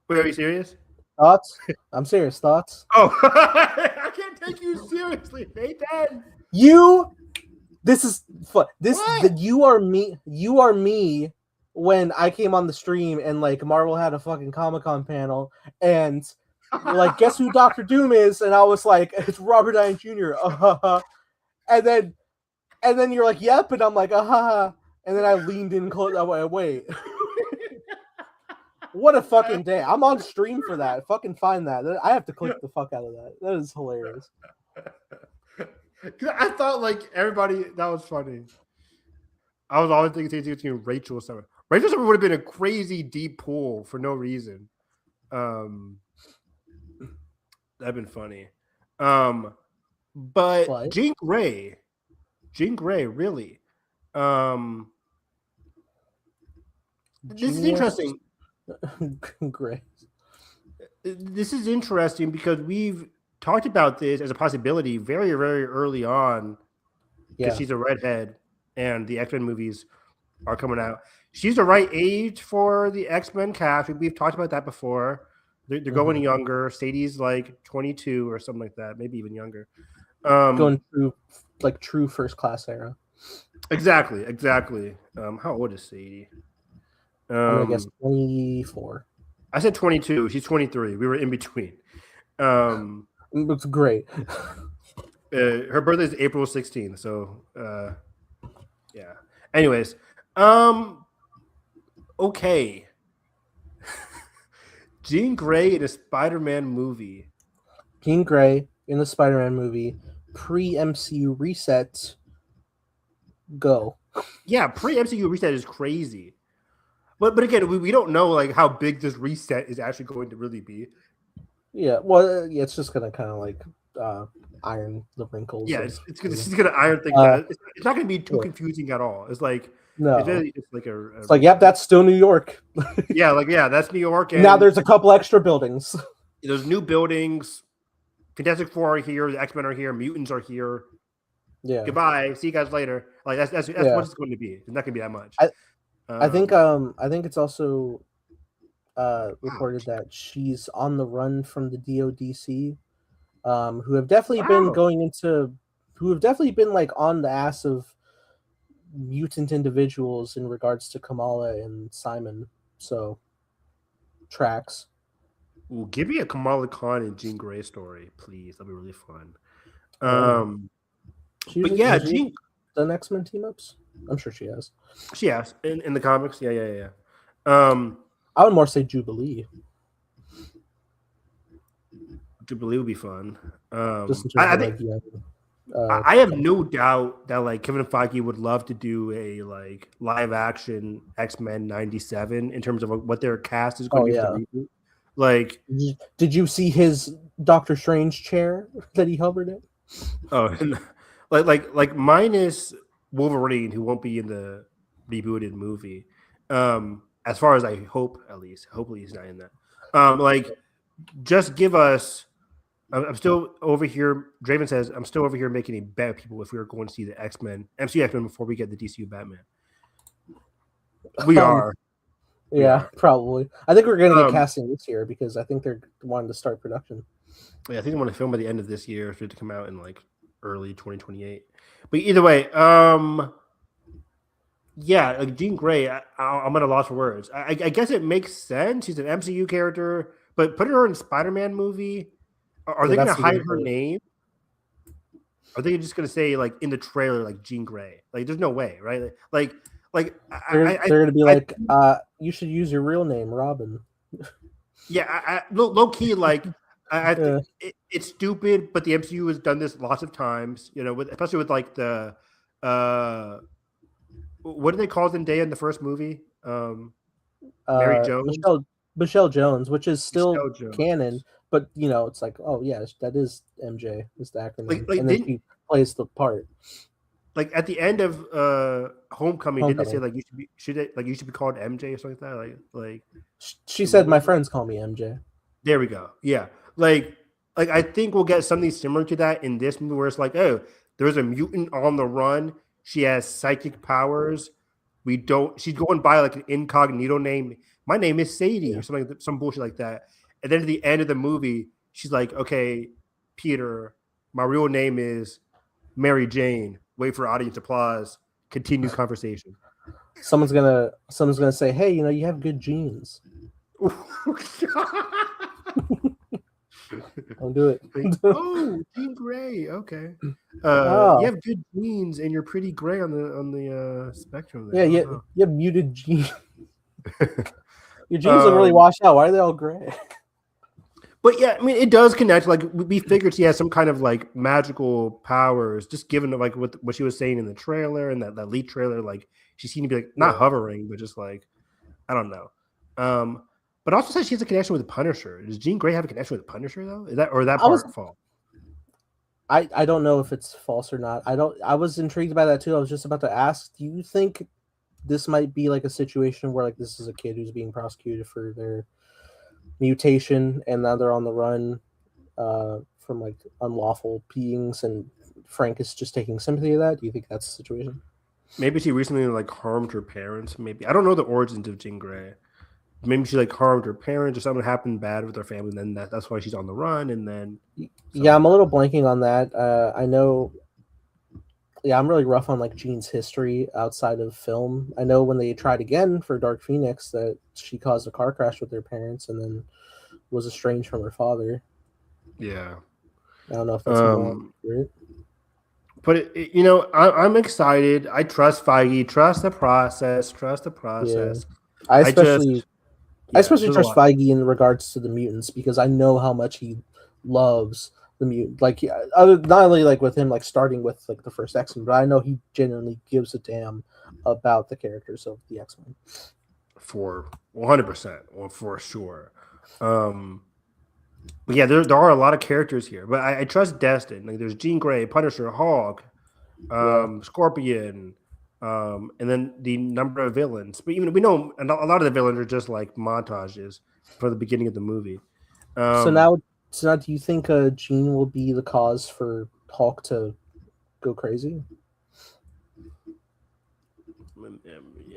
Wait, are you serious? Thoughts? I'm serious. Thoughts? Oh, I can't take you seriously, Nathan. This is fun. You are me. when I came on the stream and like Marvel had a fucking Comic-Con panel and you're like, guess who Doctor Doom is? And I was like, it's Robert Downey Jr. And then you're like, yep, and I'm like, and then I leaned in close. I'm like, wait. What a fucking day. I'm on stream for that. Fucking find that. I have to click the fuck out of that. That is hilarious. I thought like everybody, that was funny. I was always thinking Rachel Summer. Rachel Summer would have been a crazy deep pool for no reason. That'd been funny. But what? Jean Grey, really. This is interesting. Great. This is interesting because we've talked about this as a possibility very, very early on. Because she's a redhead, and the X-Men movies are coming out. She's the right age for the X-Men cast. We've talked about that before. They're going younger. Sadie's like 22 or something like that, maybe even younger. Going through like true first class era. Exactly. How old is Sadie? I'm gonna guess 24. I said 22. She's 23. We were in between. Looks great. Her birthday is April 16th. So, yeah. Anyways, okay. Jean Grey in a Spider-Man movie. Jean Grey in the Spider-Man movie. Pre-MCU reset. Go. Yeah, pre-MCU reset is crazy. But again, we don't know like how big this reset is actually going to really be. Yeah, well, it's just gonna kind of like iron the wrinkles. Yeah, it's gonna iron things out. It's not gonna be too confusing at all. It's like no, it's like it's like yep, that's still New York. yeah, that's New York. And now there's a couple extra buildings. There's new buildings. Fantastic Four are here. The X-Men are here. Mutants are here. Yeah. Goodbye. See you guys later. Like that's what it's going to be. It's not going to be that much. I think it's also reported that she's on the run from the DODC, who have definitely been like on the ass of mutant individuals in regards to Kamala and Simon. So tracks. Ooh, give me a Kamala Khan and Jean Grey story, please. That'd be really fun. But yeah, Jean done X-Men team ups. I'm sure she has. She has in the comics. Yeah. I would more say Jubilee. Jubilee would be fun. I have no doubt that like Kevin Feige would love to do a like live action X-Men 97 in terms of what their cast is going to be for the reboot. Like, did you see his Doctor Strange chair that he hovered in? Oh, like minus Wolverine, who won't be in the rebooted movie. As far as I hope, at least, hopefully he's not in that. Like, just give us. I'm still over here. Draven says I'm still over here making a bet of people if we were going to see the MCU X-Men before we get the DCU Batman. We are. Yeah, probably. I think we're going to get casting this year because I think they're wanting to start production. Yeah, I think they want to film by the end of this year for it to come out in like early 2028. But either way, yeah, like Jean Grey, I'm at a loss for words. I guess it makes sense. She's an MCU character, but putting her in a Spider-Man movie, are they going to hide her name? Are they just going to say like in the trailer like Jean Grey? Like, there's no way, right? Like they're going to be like, you should use your real name, Robin. Yeah, low key, like I think it's stupid, but the MCU has done this lots of times. You know, especially with like the what do they call Zendaya in the first movie? Mary Jones, Michelle Jones, which is still canon, but you know, it's like, oh yeah, that is MJ, is the acronym, and then she plays the part. Like at the end of Homecoming, didn't they say like you should be called MJ or something like that? Like she said, my friends call me MJ. There we go. Yeah, like I think we'll get something similar to that in this movie, where it's like, oh, there's a mutant on the run. She has psychic powers. She's going by like an incognito name. My name is Sadie or something, some bullshit like that. And then at the end of the movie, she's like, okay, Peter, my real name is Mary Jane. Wait for audience applause. Continue conversation. someone's gonna say, "Hey, you have good genes. Don't do it." Oh, Jean Grey. Okay. You Oh, have good genes, and you're pretty gray on the spectrum yeah, there. Oh, you have muted genes. no. Your genes look really washed out. Why are they all gray? But yeah, I mean, it does connect. Like we figured, he has some kind of like magical powers, just given like what she was saying in the trailer and that lead trailer. Like she seemed to be like not hovering, but just like I don't know. But also says she has a connection with the Punisher. Does Jean Grey have a connection with the Punisher though? Is that I was part false? I don't know if it's false or not. I was intrigued by that too. I was just about to ask, do you think this might be like a situation where like this is a kid who's being prosecuted for their mutation and now they're on the run from like unlawful beings and Frank is just taking sympathy of that? Do you think that's the situation? Maybe she recently like harmed her parents. Maybe I don't know the origins of Jean Grey. Maybe she like harmed her parents or something happened bad with her family. And then that's why she's on the run. And then Yeah, I'm a little blanking on that. I know. Yeah, I'm really rough on like Jean's history outside of film. I know when they tried again for Dark Phoenix that she caused a car crash with her parents and then was estranged from her father. yeah. I don't know if that's more accurate. But I'm excited. I trust Feige. Trust the process. Trust the Yeah, process. I I just especially I yeah. especially There's a trust lot. Feige in regards to the mutants because I know how much he loves the mutant. Like, other not only like with him like starting with like the first X Men, but I know he genuinely gives a damn about the characters of the X Men. For 100%, or for sure. But yeah, there are a lot of characters here, but I trust Destin. Like there's Jean Grey, Punisher, Hawk, Yeah, Scorpion, and then the number of villains. But even we know a lot of the villains are just like montages for the beginning of the movie. So Um, now, do you think Jean will be the cause for Hulk to go crazy?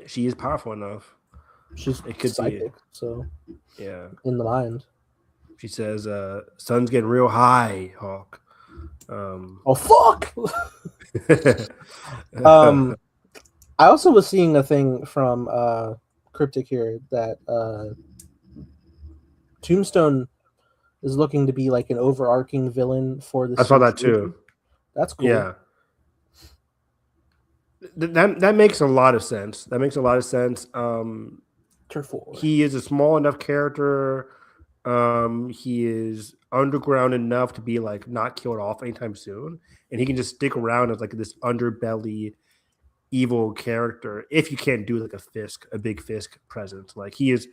she is powerful enough. She's It could be, psychic, so yeah. in the mind. She says, "Sun's getting real high, Hawk." Oh fuck! um, I also was seeing a thing from Cryptic here that Tombstone is looking to be like an overarching villain for I this saw new that trilogy. too. That's cool. Yeah, that makes a lot of sense. That makes a lot of sense. Tier 4. He is a small enough character. He is underground enough to be like not killed off anytime soon, and he can just stick around as like this underbelly evil character. If you can't do like a big Fisk presence, like he is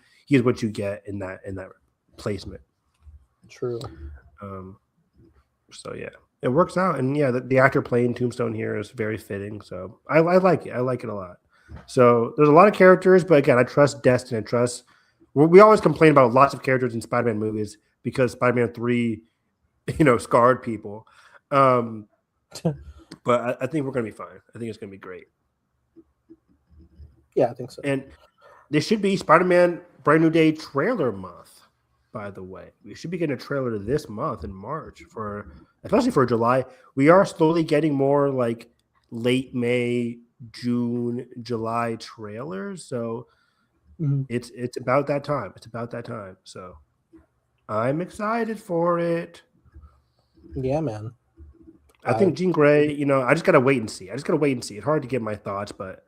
what you get in that placement. True. So yeah, it works out, and yeah, the actor playing Tombstone here is very fitting. So I like it. I like it a lot. So there's a lot of characters, but again, I trust Destin. I trust. We always complain about lots of characters in Spider-Man movies because Spider-Man 3, scarred people. But I think we're gonna be fine. I think it's gonna be great. Yeah, I think so. And this should be Spider-Man Brand New Day trailer month. By the way, we should be getting a trailer this month in March especially for July. We are slowly getting more like late May, June, July trailers. So it's about that time. It's about that time. So I'm excited for it. Yeah, man. I think Jean Grey, I just gotta wait and see. It's hard to get my thoughts, but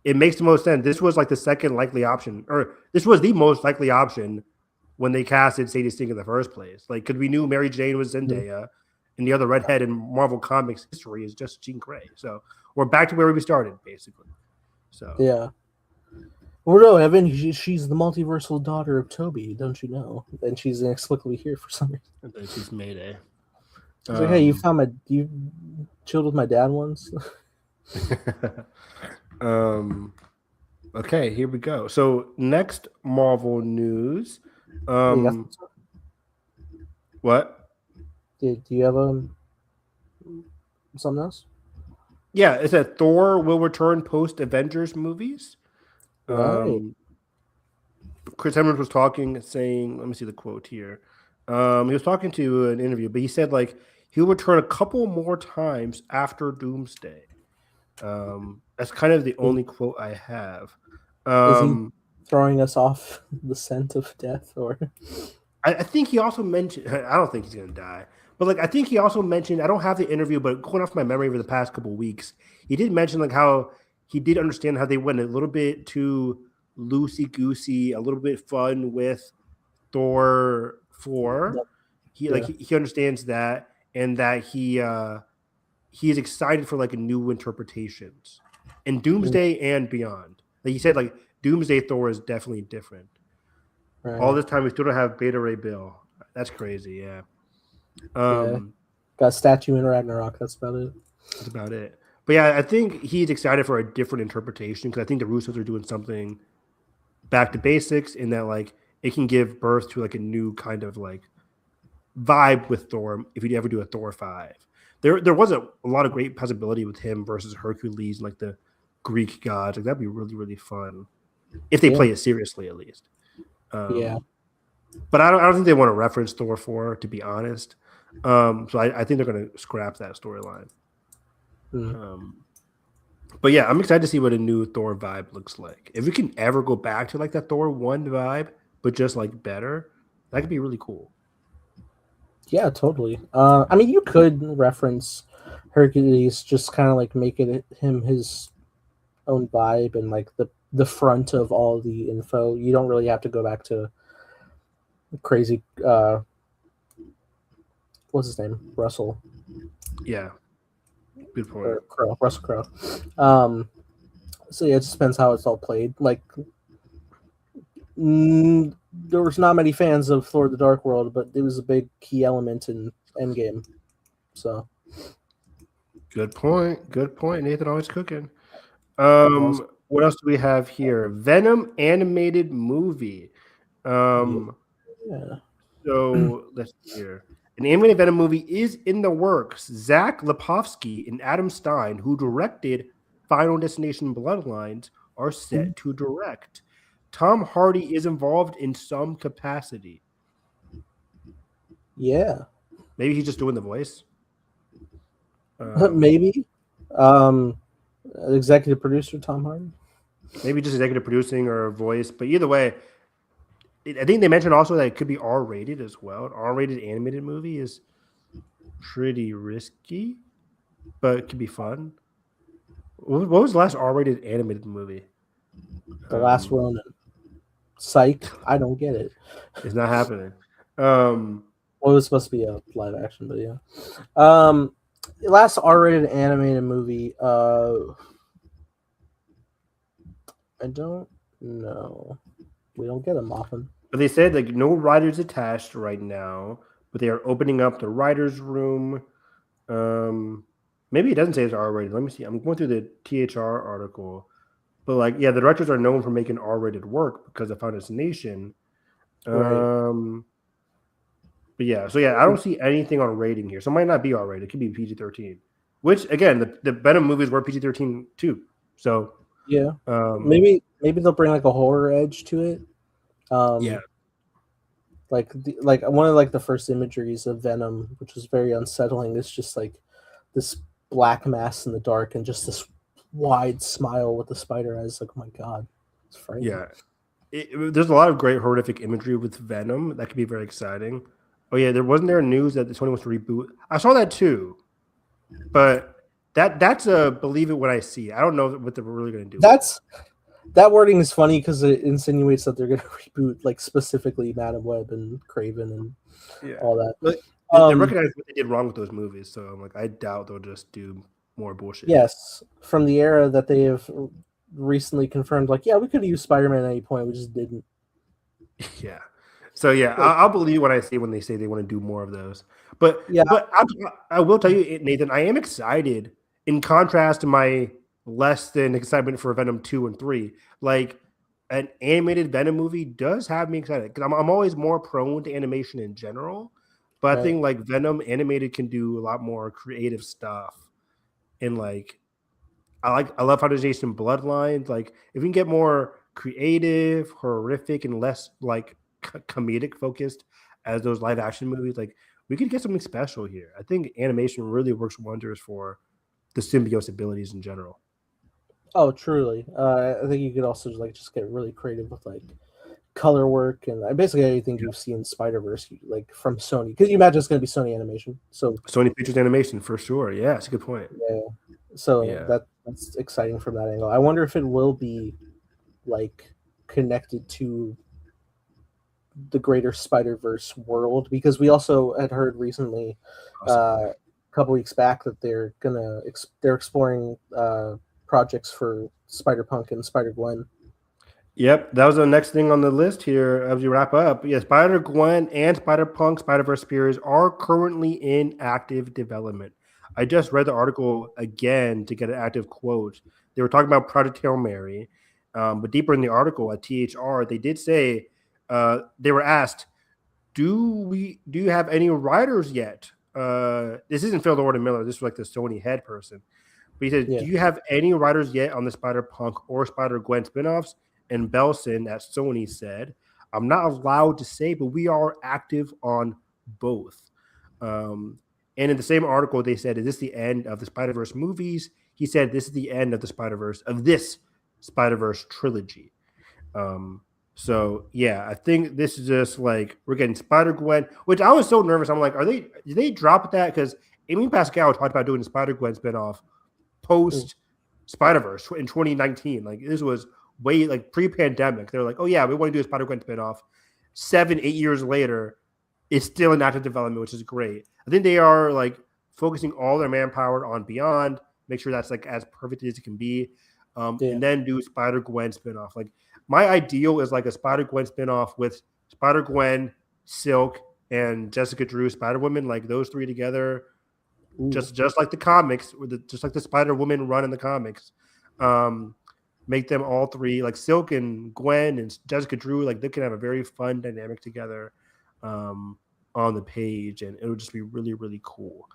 it makes the most sense. This was like the second likely option, or this was the most likely option when they casted Sadie Sink in the first place. Like, because we knew Mary Jane was Zendaya, and the other redhead in Marvel Comics history is just Jean Grey. So we're back to where we started, basically. So Yeah. Well, no, Evan, she's the multiversal daughter of Toby, don't you know? And she's inexplicably here for some reason. and then she's Mayday. She's like, hey, you chilled with my dad once? Okay, here we go. So next Marvel news. What? Do you have something else? Yeah, it said Thor will return post Avengers movies. Right. Chris Hemsworth was talking, saying, let me see the quote here. He was talking to an interview, but he said like he'll return a couple more times after Doomsday. That's kind of the only quote I have. Is he throwing us off the scent of death, or? I think he also mentioned. I don't think he's gonna die, but like I think he also mentioned. I don't have the interview, but going off my memory over the past couple of weeks, he did mention like how he did understand how they went a little bit too loosey goosey, a little bit fun with Thor 4. He understands that, and that he is excited for like new interpretations in Doomsday and beyond. Like he said, like Doomsday Thor is definitely different. Right. All this time we still don't have Beta Ray Bill. That's crazy, yeah. Got a statue in Ragnarok. That's about it. That's about it. But yeah, I think he's excited for a different interpretation because I think the Russos are doing something back to basics in that like it can give birth to like a new kind of like vibe with Thor if you ever do a Thor 5. There was a lot of great possibility with him versus Hercules and like the Greek gods. Like that'd be really, really fun if they play it seriously at least. But I don't think they want to reference Thor 4, to be honest. So I think they're going to scrap that storyline. But yeah, I'm excited to see what a new Thor vibe looks like. If we can ever go back to like that Thor 1 vibe, but just like better, that could be really cool. Yeah, totally. I mean, you could reference Hercules, just kind of like make it him his own vibe and like the front of all the info. You don't really have to go back to crazy what's his name? Russell. Yeah. Good point. Russell Crowe. So yeah, it just depends how it's all played. Like there was not many fans of Thor: The Dark World, but it was a big key element in Endgame. So good point. Nathan always cooking. What else do we have here? Venom animated movie. So let's see here. An animated Venom movie is in the works. Zach Lipovsky and Adam Stein, who directed Final Destination Bloodlines, are set to direct. Tom Hardy is involved in some capacity. Yeah. Maybe he's just doing the voice. Maybe. Executive producer Tom Hardy. Maybe just executive producing or voice. But either way, I think they mentioned also that it could be R-rated as well. An R-rated animated movie is pretty risky, but it could be fun. What was the last R-rated animated movie? The Last Ronin. Psych. I don't get it. It's not happening. Well, it was supposed to be a live action, but yeah. Last R-rated animated movie. I don't know. We don't get them often. But they said like no writers attached right now, but they are opening up the writers' room. Maybe it doesn't say it's R-rated. Let me see. I'm going through the THR article. But like, yeah, the directors are known for making R-rated work because of Final Destination. Right. But yeah, so yeah, I don't see anything on rating here. So it might not be R-rated. It could be PG-13. Which again, the Venom movies were PG-13 too. So yeah, maybe they'll bring like a horror edge to it. Yeah, like one of like the first imageries of Venom, which was very unsettling, is just like this black mass in the dark and just this wide smile with the spider eyes. Like, oh my god, it's frightening. Yeah, there's a lot of great horrific imagery with Venom that could be very exciting. Oh yeah, there news that Sony wants to reboot. I saw that too, but that's a believe it when I see it. I don't know what they're really going to do. That wording is funny because it insinuates that they're going to reboot like specifically Madam Web and Craven and all that. But they recognize what they did wrong with those movies, so I'm like, I doubt they'll just do more bullshit. Yes, from the era that they have recently confirmed, like, yeah, we could have used Spider-Man at any point, we just didn't. Yeah. So yeah, I'll believe what I see when they say they want to do more of those. But yeah, but I will tell you, Nathan, I am excited. In contrast to my less than excitement for Venom 2 and 3, like an animated Venom movie does have me excited because I'm always more prone to animation in general. But I think like Venom animated can do a lot more creative stuff. And like I love Final Destination Bloodlines. Like if we can get more creative, horrific, and less like comedic focused as those live action movies, like we could get something special here. I think animation really works wonders for the symbiote abilities in general. Oh, truly. I think you could also just get really creative with like color work and basically anything you've seen in Spider-Verse, like from Sony. Because you imagine it's going to be Sony Animation, so Sony Pictures Animation for sure. Yeah, it's a good point. yeah. So Yeah. that's exciting from that angle. I wonder if it will be like connected to the greater Spider-Verse world because we also had heard recently, Possibly. a couple weeks back that they're exploring projects for Spider-Punk and Spider-Gwen. Yep, that was the next thing on the list here as we wrap up. Yeah, Spider Gwen and Spider Punk Spider Verse series are currently in active development. I just read the article again to get an active quote. They were talking about Project Hail Mary, but deeper in the article at THR, they did say they were asked, do you have any writers yet? This isn't Phil Lord and Miller. This was like the Sony head person. But he said, Yeah, do you have any writers yet on the Spider Punk or Spider Gwen spinoffs? And Belson at Sony said, I'm not allowed to say, but we are active on both. Um, and in the same article, they said, is this the end of the Spider Verse movies? He said, this is the end of the Spider Verse, of this Spider Verse trilogy. Um, so yeah, I think this is just like we're getting Spider Gwen, which I was so nervous. I'm like, did they drop that? Because Amy Pascal talked about doing the Spider Gwen spinoff mm, post Spider Verse in 2019. Like this was way like pre-pandemic. They're like, oh yeah, we want to do a Spider Gwen spinoff. 7-8 years later, it's still in active development, which is great. I think they are like focusing all their manpower on Beyond, make sure that's like as perfect as it can be, yeah, and then do Spider Gwen spinoff. Like my ideal is like a Spider Gwen spinoff with Spider Gwen, Silk, and Jessica Drew, Spider Woman, like those three together, ooh, just like the comics, just like the Spider Woman run in the comics. Um, make them all three like Silk and Gwen and Jessica Drew, like they can have a very fun dynamic together on the page, and it'll just be really really cool.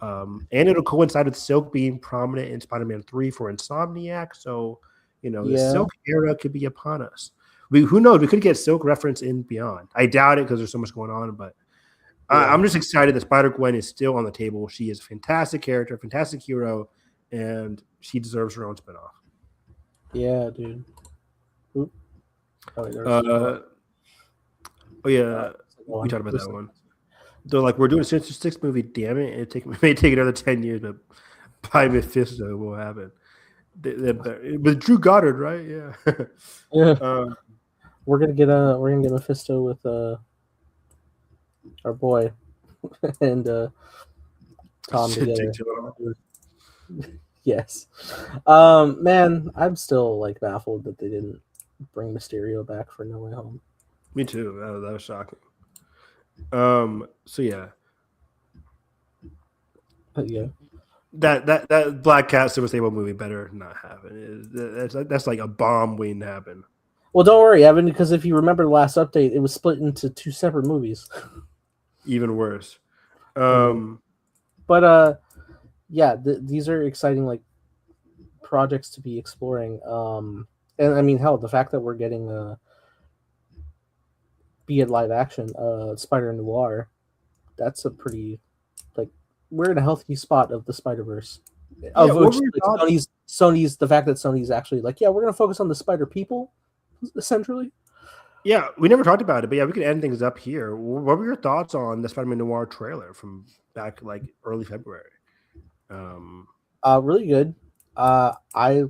And it'll coincide with Silk being prominent in Spider-Man 3 for Insomniac, so the yeah, Silk era could be upon us. Who knows? We could get Silk reference in Beyond. I doubt it because there's so much going on, but yeah, I'm just excited that Spider Gwen is still on the table. She is a fantastic character, fantastic hero, and she deserves her own spinoff. yeah, dude. Oop. Oh, wait, there's Uh, oh yeah, we one. talked about that one. They're like, we're doing a Sinister Six movie. Damn it! It may take another 10 years, but by Mephisto will happen. With Drew Goddard, right? Yeah. Yeah, um, we're gonna get Mephisto with our boy and Tom Jake together. Gyllenhaal. Yes. Man, I'm still like baffled that they didn't bring Mysterio back for No Way Home. Me too. That was shocking. So yeah, But yeah. that Black Cat Super Stable movie better not happen. That's like a bomb waiting to happen. Well, don't worry, Evan, because if you remember the last update, it was split into two separate movies. Even worse. Yeah. But yeah, these are exciting like projects to be exploring. And I mean, hell, the fact that we're getting be it live action, Spider Noir, that's a pretty like we're in a healthy spot of the Spider Verse. Yeah, Of what which were your like, thoughts? Sony's the fact that Sony's actually like, yeah, we're gonna focus on the Spider people, essentially. Yeah, we never talked about it, but yeah, we could end things up here. What were your thoughts on the Spider-Man Noir trailer from back like early February? Um, Really good. I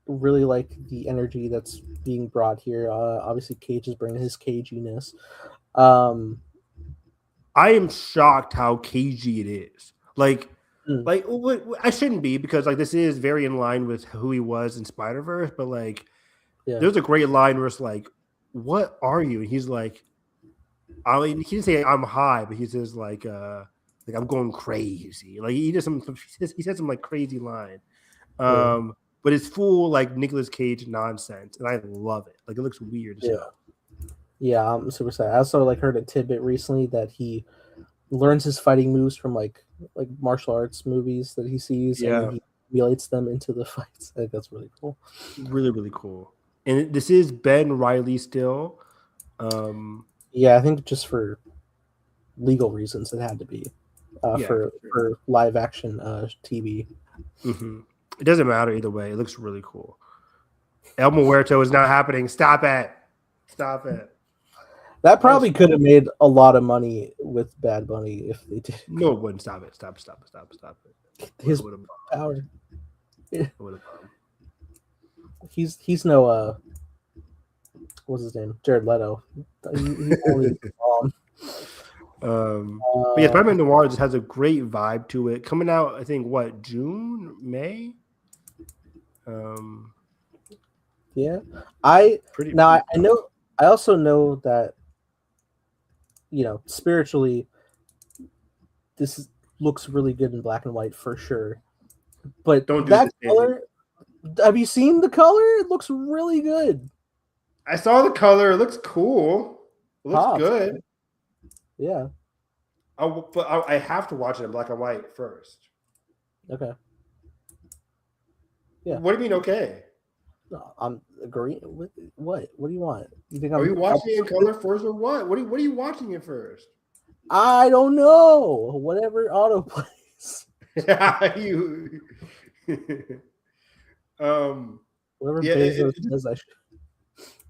really like the energy that's being brought here. Obviously, Cage is bringing his caginess. Um, I am shocked how cagey it is. mm, I shouldn't be because like this is very in line with who he was in Spider Verse. But like, yeah, there's a great line where it's like, "What are you?" And he's like, "I mean, he didn't say I'm high, but he says like I'm going crazy." Like he said some like crazy line. yeah, But it's full like Nicolas Cage nonsense, and I love it. Like it looks weird as yeah, hell. yeah. I'm super sad. I also like heard a tidbit recently that he learns his fighting moves from like martial arts movies that he sees, and then Yeah, he emulates them into the fights. I think that's really cool. really, really cool. And this is Ben Riley still. Um, Yeah, I think just for legal reasons, it had to be yeah, for live action TV. hmm It doesn't matter either way. It looks really cool. El Muerto is not happening. Stop it. Stop it. That probably could have made a lot of money with Bad Bunny if they did. No, it wouldn't. Stop it. Stop it. His power. He's no what's his name? Jared Leto. He's only but yeah, Spider-Man Noir just has a great vibe to it. Coming out, I think, June, May? Yeah. I know. I also know that, spiritually, looks really good in black and white for sure. But that color, have you seen the color? It looks really good. I saw the color. It looks cool. It looks good. Yeah. But I have to watch it in black and white first. Okay. Yeah. What do you mean, okay? No, I'm agreeing with what? What do you want? You think Are you watching it in color first or what? What are you watching it first? I don't know. Whatever auto plays. Yeah, Whatever Bezos says I should.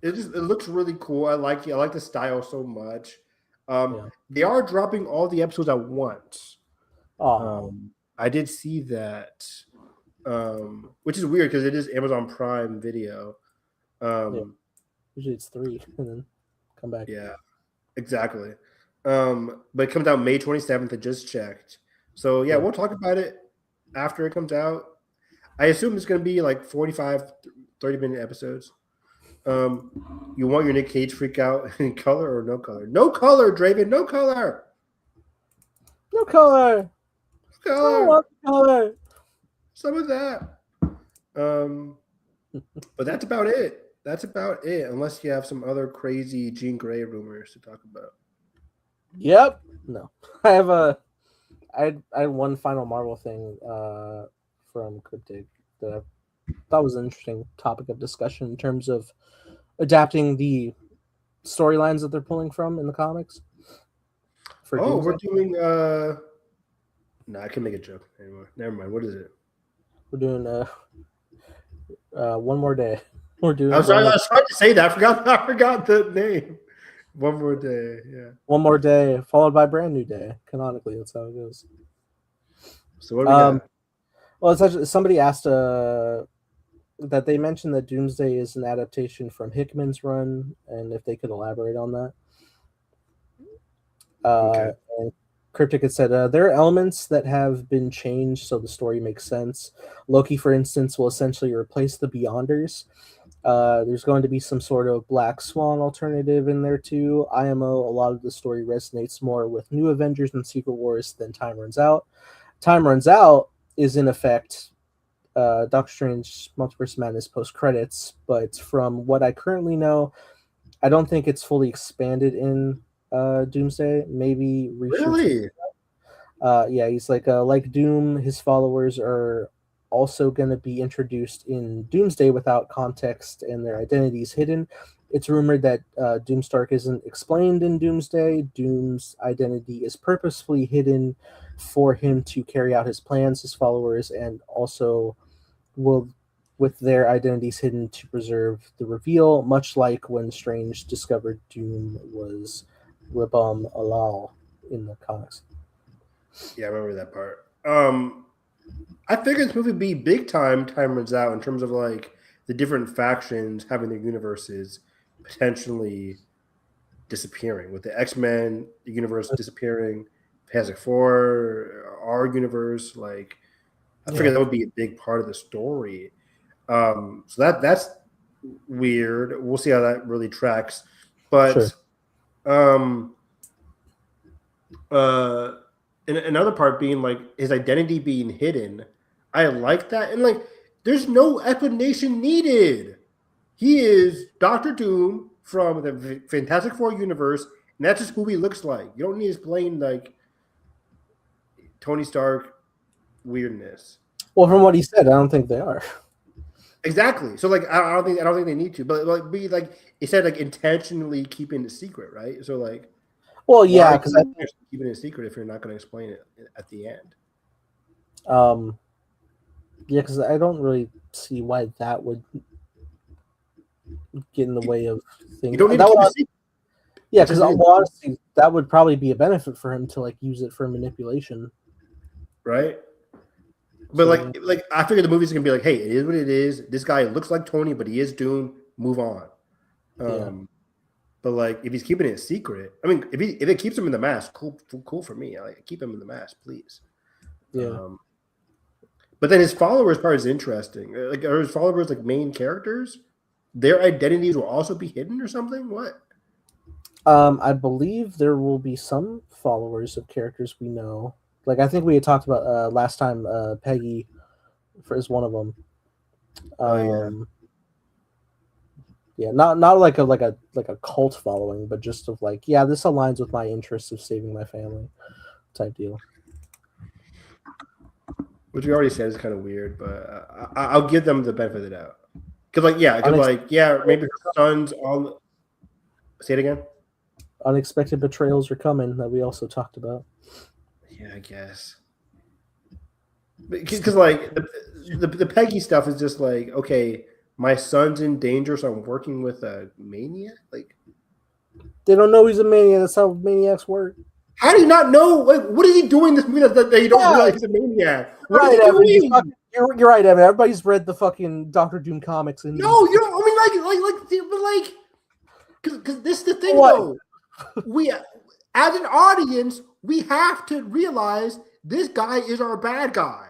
It looks really cool. I like it. I like the style so much. They are dropping all the episodes at once. I did see that, which is weird because it is Amazon Prime Video. Usually it's 3 and then come back. Yeah, exactly. But it comes out May 27th. I just checked. So yeah, we'll talk about it after it comes out. I assume it's going to be like 45, 30-minute episodes. You want your Nick Cage freak out in color or no color? No color, Draven. No color. No color. Color. I want color. Some of that. But that's about it. That's about it. Unless you have some other crazy Jean Grey rumors to talk about. Yep. No. I had one final Marvel thing from Cryptic that I thought was an interesting topic of discussion in terms of adapting the storylines that they're pulling from in the comics. We're doing I can make a joke anymore. Never mind. What is it? We're doing One More Day. We're doing I was trying to say that. I forgot the name. One More Day, yeah. One More Day, followed by Brand New Day. Canonically, that's how it goes. So what do we got? Well, it's actually, somebody asked that they mentioned that Doomsday is an adaptation from Hickman's run, and if they could elaborate on that. Okay. And Cryptic had said there are elements that have been changed so the story makes sense. Loki, for instance, will essentially replace the Beyonders. There's going to be some sort of Black Swan alternative in there too. IMO, a lot of the story resonates more with New Avengers and Secret Wars than Time Runs Out. Time Runs Out is in effect Doctor Strange Multiverse Madness post-credits, but from what I currently know, I don't think it's fully expanded in Doomsday. Maybe Really? Yeah, he's like Doom, his followers are also going to be introduced in Doomsday without context and their identities hidden. It's rumored that Doomstark isn't explained in Doomsday. Doom's identity is purposefully hidden for him to carry out his plans, his followers, and also will, with their identities hidden, to preserve the reveal, much like when Strange discovered Doom was Rabam Alal in the comics. Yeah, I remember that part. I figured this movie would be big time Runs Out in terms of like the different factions having their universes potentially disappearing. With the X-Men, the universe disappearing, Fantastic Four, our universe, like I figured that would be a big part of the story. So that's weird. We'll see how that really tracks. But and another part being like his identity being hidden. I like that. And like there's no explanation needed. He is Doctor Doom from the Fantastic Four universe, and that's just who he looks like. You don't need to explain like Tony Stark weirdness. Well, from what he said, I don't think they are. Exactly. So like I don't think they need to, but like be like it said like intentionally keeping it secret, right? So like well, yeah, because keeping it a secret if you're not going to explain it at the end. Yeah, because I don't really see why that would get in the way of things. You don't need that to keep would, it secret. yeah, because honestly, that would probably be a benefit for him to like use it for manipulation, right? But like I figure the movie's gonna be like, hey, it is what it is. This guy looks like Tony, but he is Doom. Move on. Yeah. But like, if he's keeping it a secret, I mean, if it keeps him in the mask, cool for me. I like keep him in the mask, please. Yeah. But then his followers part is interesting. Like, are his followers like main characters? Their identities will also be hidden or something? What? I believe there will be some followers of characters we know. Like I think we had talked about last time. Peggy is one of them. Yeah, not like a cult following, but just of like, yeah, this aligns with my interests of saving my family, type deal. Which we already said is kind of weird, but I'll give them the benefit of the doubt. Because maybe her son's on. Say it again. Unexpected betrayals are coming that we also talked about. Yeah, I guess. Because like the Peggy stuff is just like, okay, my son's in danger, so I'm working with a maniac. Like, they don't know he's a maniac. That's how maniacs work. How do you not know? Like, what is he doing in this movie that you don't realize he's a maniac? What is he doing? You're right, Evan. Everybody's read the fucking Doctor Doom comics. And no, you don't. I mean, because this is the thing, though. We, as an audience, we have to realize this guy is our bad guy.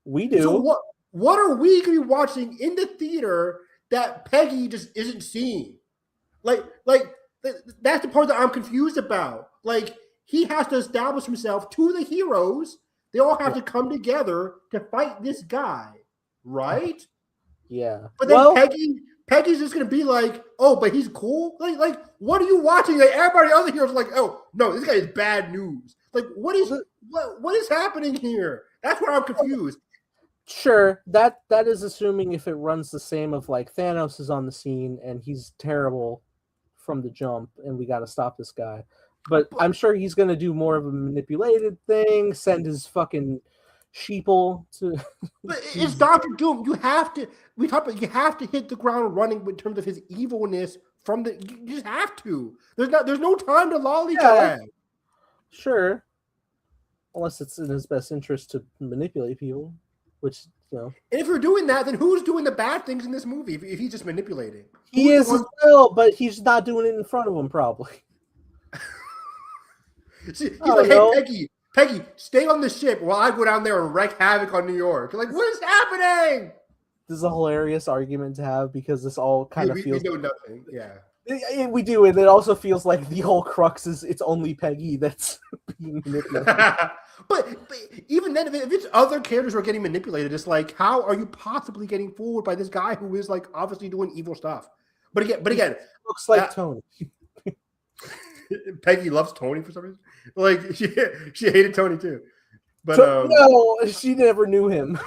We do. So what are we going to be watching in the theater that Peggy just isn't seeing? Like that's the part that I'm confused about. Like, he has to establish himself to the heroes. They all have to come together to fight this guy, right? Yeah. But then Peggy's just gonna be like, oh, but he's cool. Like, what are you watching? Like, everybody other heroes are like, oh no, this guy is bad news. Like, what is happening here? That's where I'm confused. Sure, that is assuming if it runs the same of like Thanos is on the scene and he's terrible from the jump, and we got to stop this guy. But I'm sure he's going to do more of a manipulated thing, send his fucking sheeple to. But it's Dr. Doom. You have to hit the ground running in terms of his evilness from the. You just have to. There's no time to lollygag. Sure. Unless it's in his best interest to manipulate people, which, you know. And if you're doing that, then who's doing the bad things in this movie if he's just manipulating? He is as well, but he's not doing it in front of him, probably. He's like, hey, Peggy, stay on the ship while I go down there and wreak havoc on New York. You're like, what is happening? This is a hilarious argument to have because this all kind of feels. We know nothing. Yeah. We do, and it also feels like the whole crux is it's only Peggy that's being manipulated. but even then, if it's other characters who are getting manipulated, it's like, how are you possibly getting fooled by this guy who is like obviously doing evil stuff? But again, looks like Tony. Peggy loves Tony for some reason. Like, she hated Tony too. But no, she never knew him.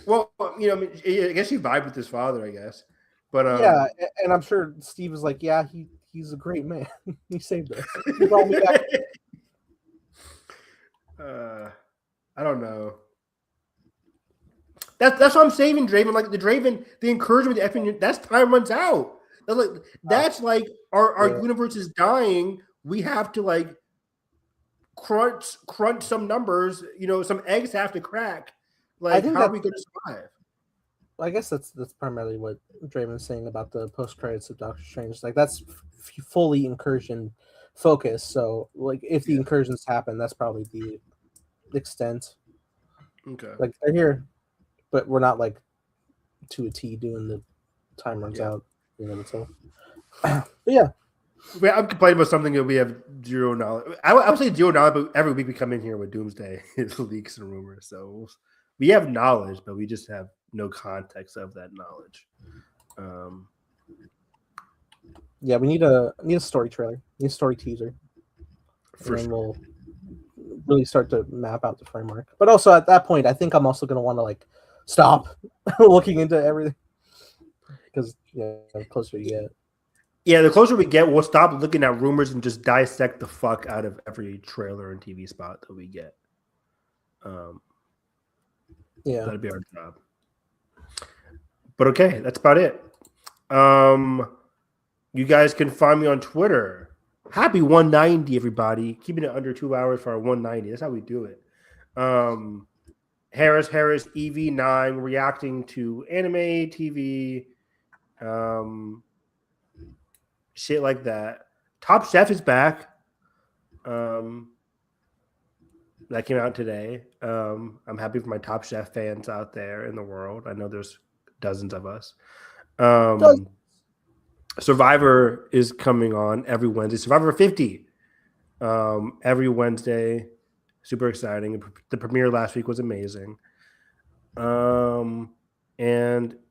Well, you know, I mean, I guess she vibed with his father, I guess. But yeah, and I'm sure Steve was like, yeah, he's a great man. He saved us. He brought me back. I don't know. That's what I'm saving Draven. Like the encouragement, that's time runs out. That's like our universe is dying. We have to like crunch some numbers. You know, some eggs have to crack. Like, how are we going to survive? I guess that's primarily what Draven's saying about the post credits of Doctor Strange. Like, that's fully incursion focus. So, like, if the incursions happen, that's probably the extent. Okay. Like, they're here, but we're not like to a T doing the time runs out. You know, so. But yeah. I'm complaining about something that we have zero knowledge. I would say zero knowledge, but every week we come in here with Doomsday leaks and rumors. So we have knowledge, but we just have no context of that knowledge. Yeah, we need a story trailer, a story teaser, and we'll really start to map out the framework. But also at that point, I think I'm also going to want to like stop looking into everything because the closer you get. Yeah, the closer we get, we'll stop looking at rumors and just dissect the fuck out of every trailer and TV spot that we get. Yeah. That'd be our job. But okay, that's about it. You guys can find me on Twitter. Happy 190, everybody. Keeping it under 2 hours for our 190. That's how we do it. Harris EV9 reacting to anime, TV, shit like that. Top Chef is back. That came out today. I'm happy for my Top Chef fans out there in the world. I know there's dozens of us. Survivor is coming on every Wednesday. Survivor 50 every Wednesday. Super exciting. The premiere last week was amazing. And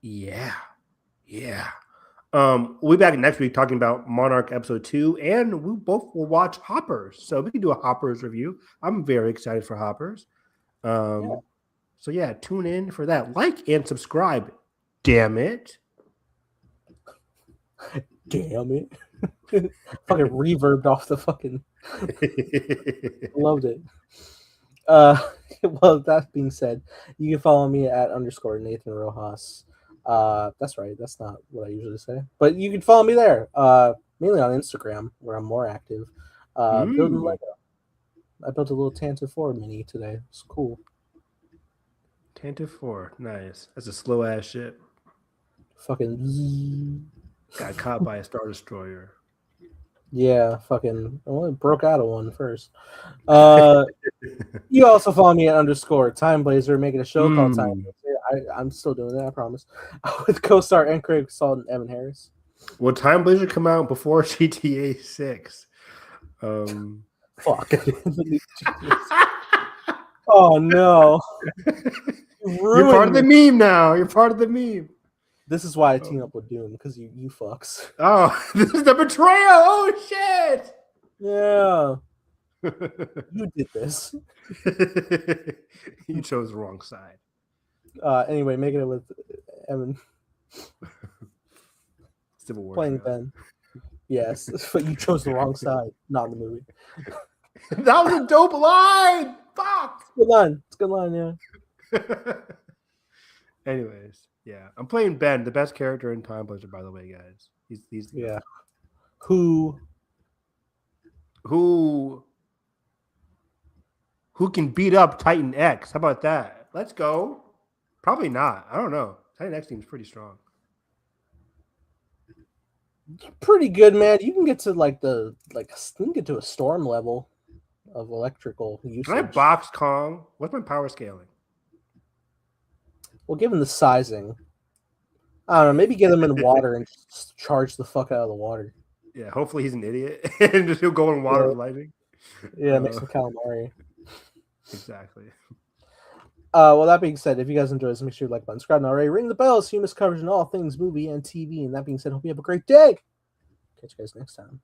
yeah. We'll be back next week talking about Monarch episode 2, and we both will watch Hoppers. So we can do a Hoppers review. I'm very excited for Hoppers. So yeah, tune in for that. Like and subscribe. Damn it. Damn it. Fucking reverbed off the fucking loved it. Well, that being said, you can follow me at _ Nathan Rojas. That's right, that's not what I usually say, but you can follow me there, mainly on Instagram, where I'm more active. Building Lego. I built a little Tantive 4 mini today. It's cool. Tantive 4, nice. That's a slow ass ship. Fucking got caught by a Star Destroyer. Yeah, fucking. I only broke out of one first. You also follow me at _ Time Blazer, making a show called Time Blazer. I'm still doing that, I promise. With co-star and Craig Salt and Evan Harris. Will Time Blazer come out before GTA 6? Fuck. Oh no. You're part of the meme now. You're part of the meme. This is why I team up with Doom, because you fucks. Oh, this is the betrayal. Oh shit. Yeah. You did this. You chose the wrong side. Anyway, making it with Evan. Civil War. Playing Ben. Yes, but you chose the wrong side, not the movie. That was a dope line. Fuck. It's a good line. It's a good line, yeah. Anyways, yeah, I'm playing Ben, the best character in Time Blazer, by the way, guys. He's yeah. Who can beat up Titan X? How about that? Let's go. Probably not. I don't know. Titan X seems pretty strong. Pretty good, man. You can get to you can get to a storm level of electrical usage. Can I box Kong? What's my power scaling? Well, given the sizing, I don't know. Maybe get him in water and just charge the fuck out of the water. Yeah, hopefully he's an idiot and just he'll go in water with lightning. Yeah, make some calamari. Exactly. Well, that being said, if you guys enjoy this, make sure you like button, subscribe, and already ring the bell so you miss coverage on all things movie and TV. And that being said, hope you have a great day. Catch you guys next time.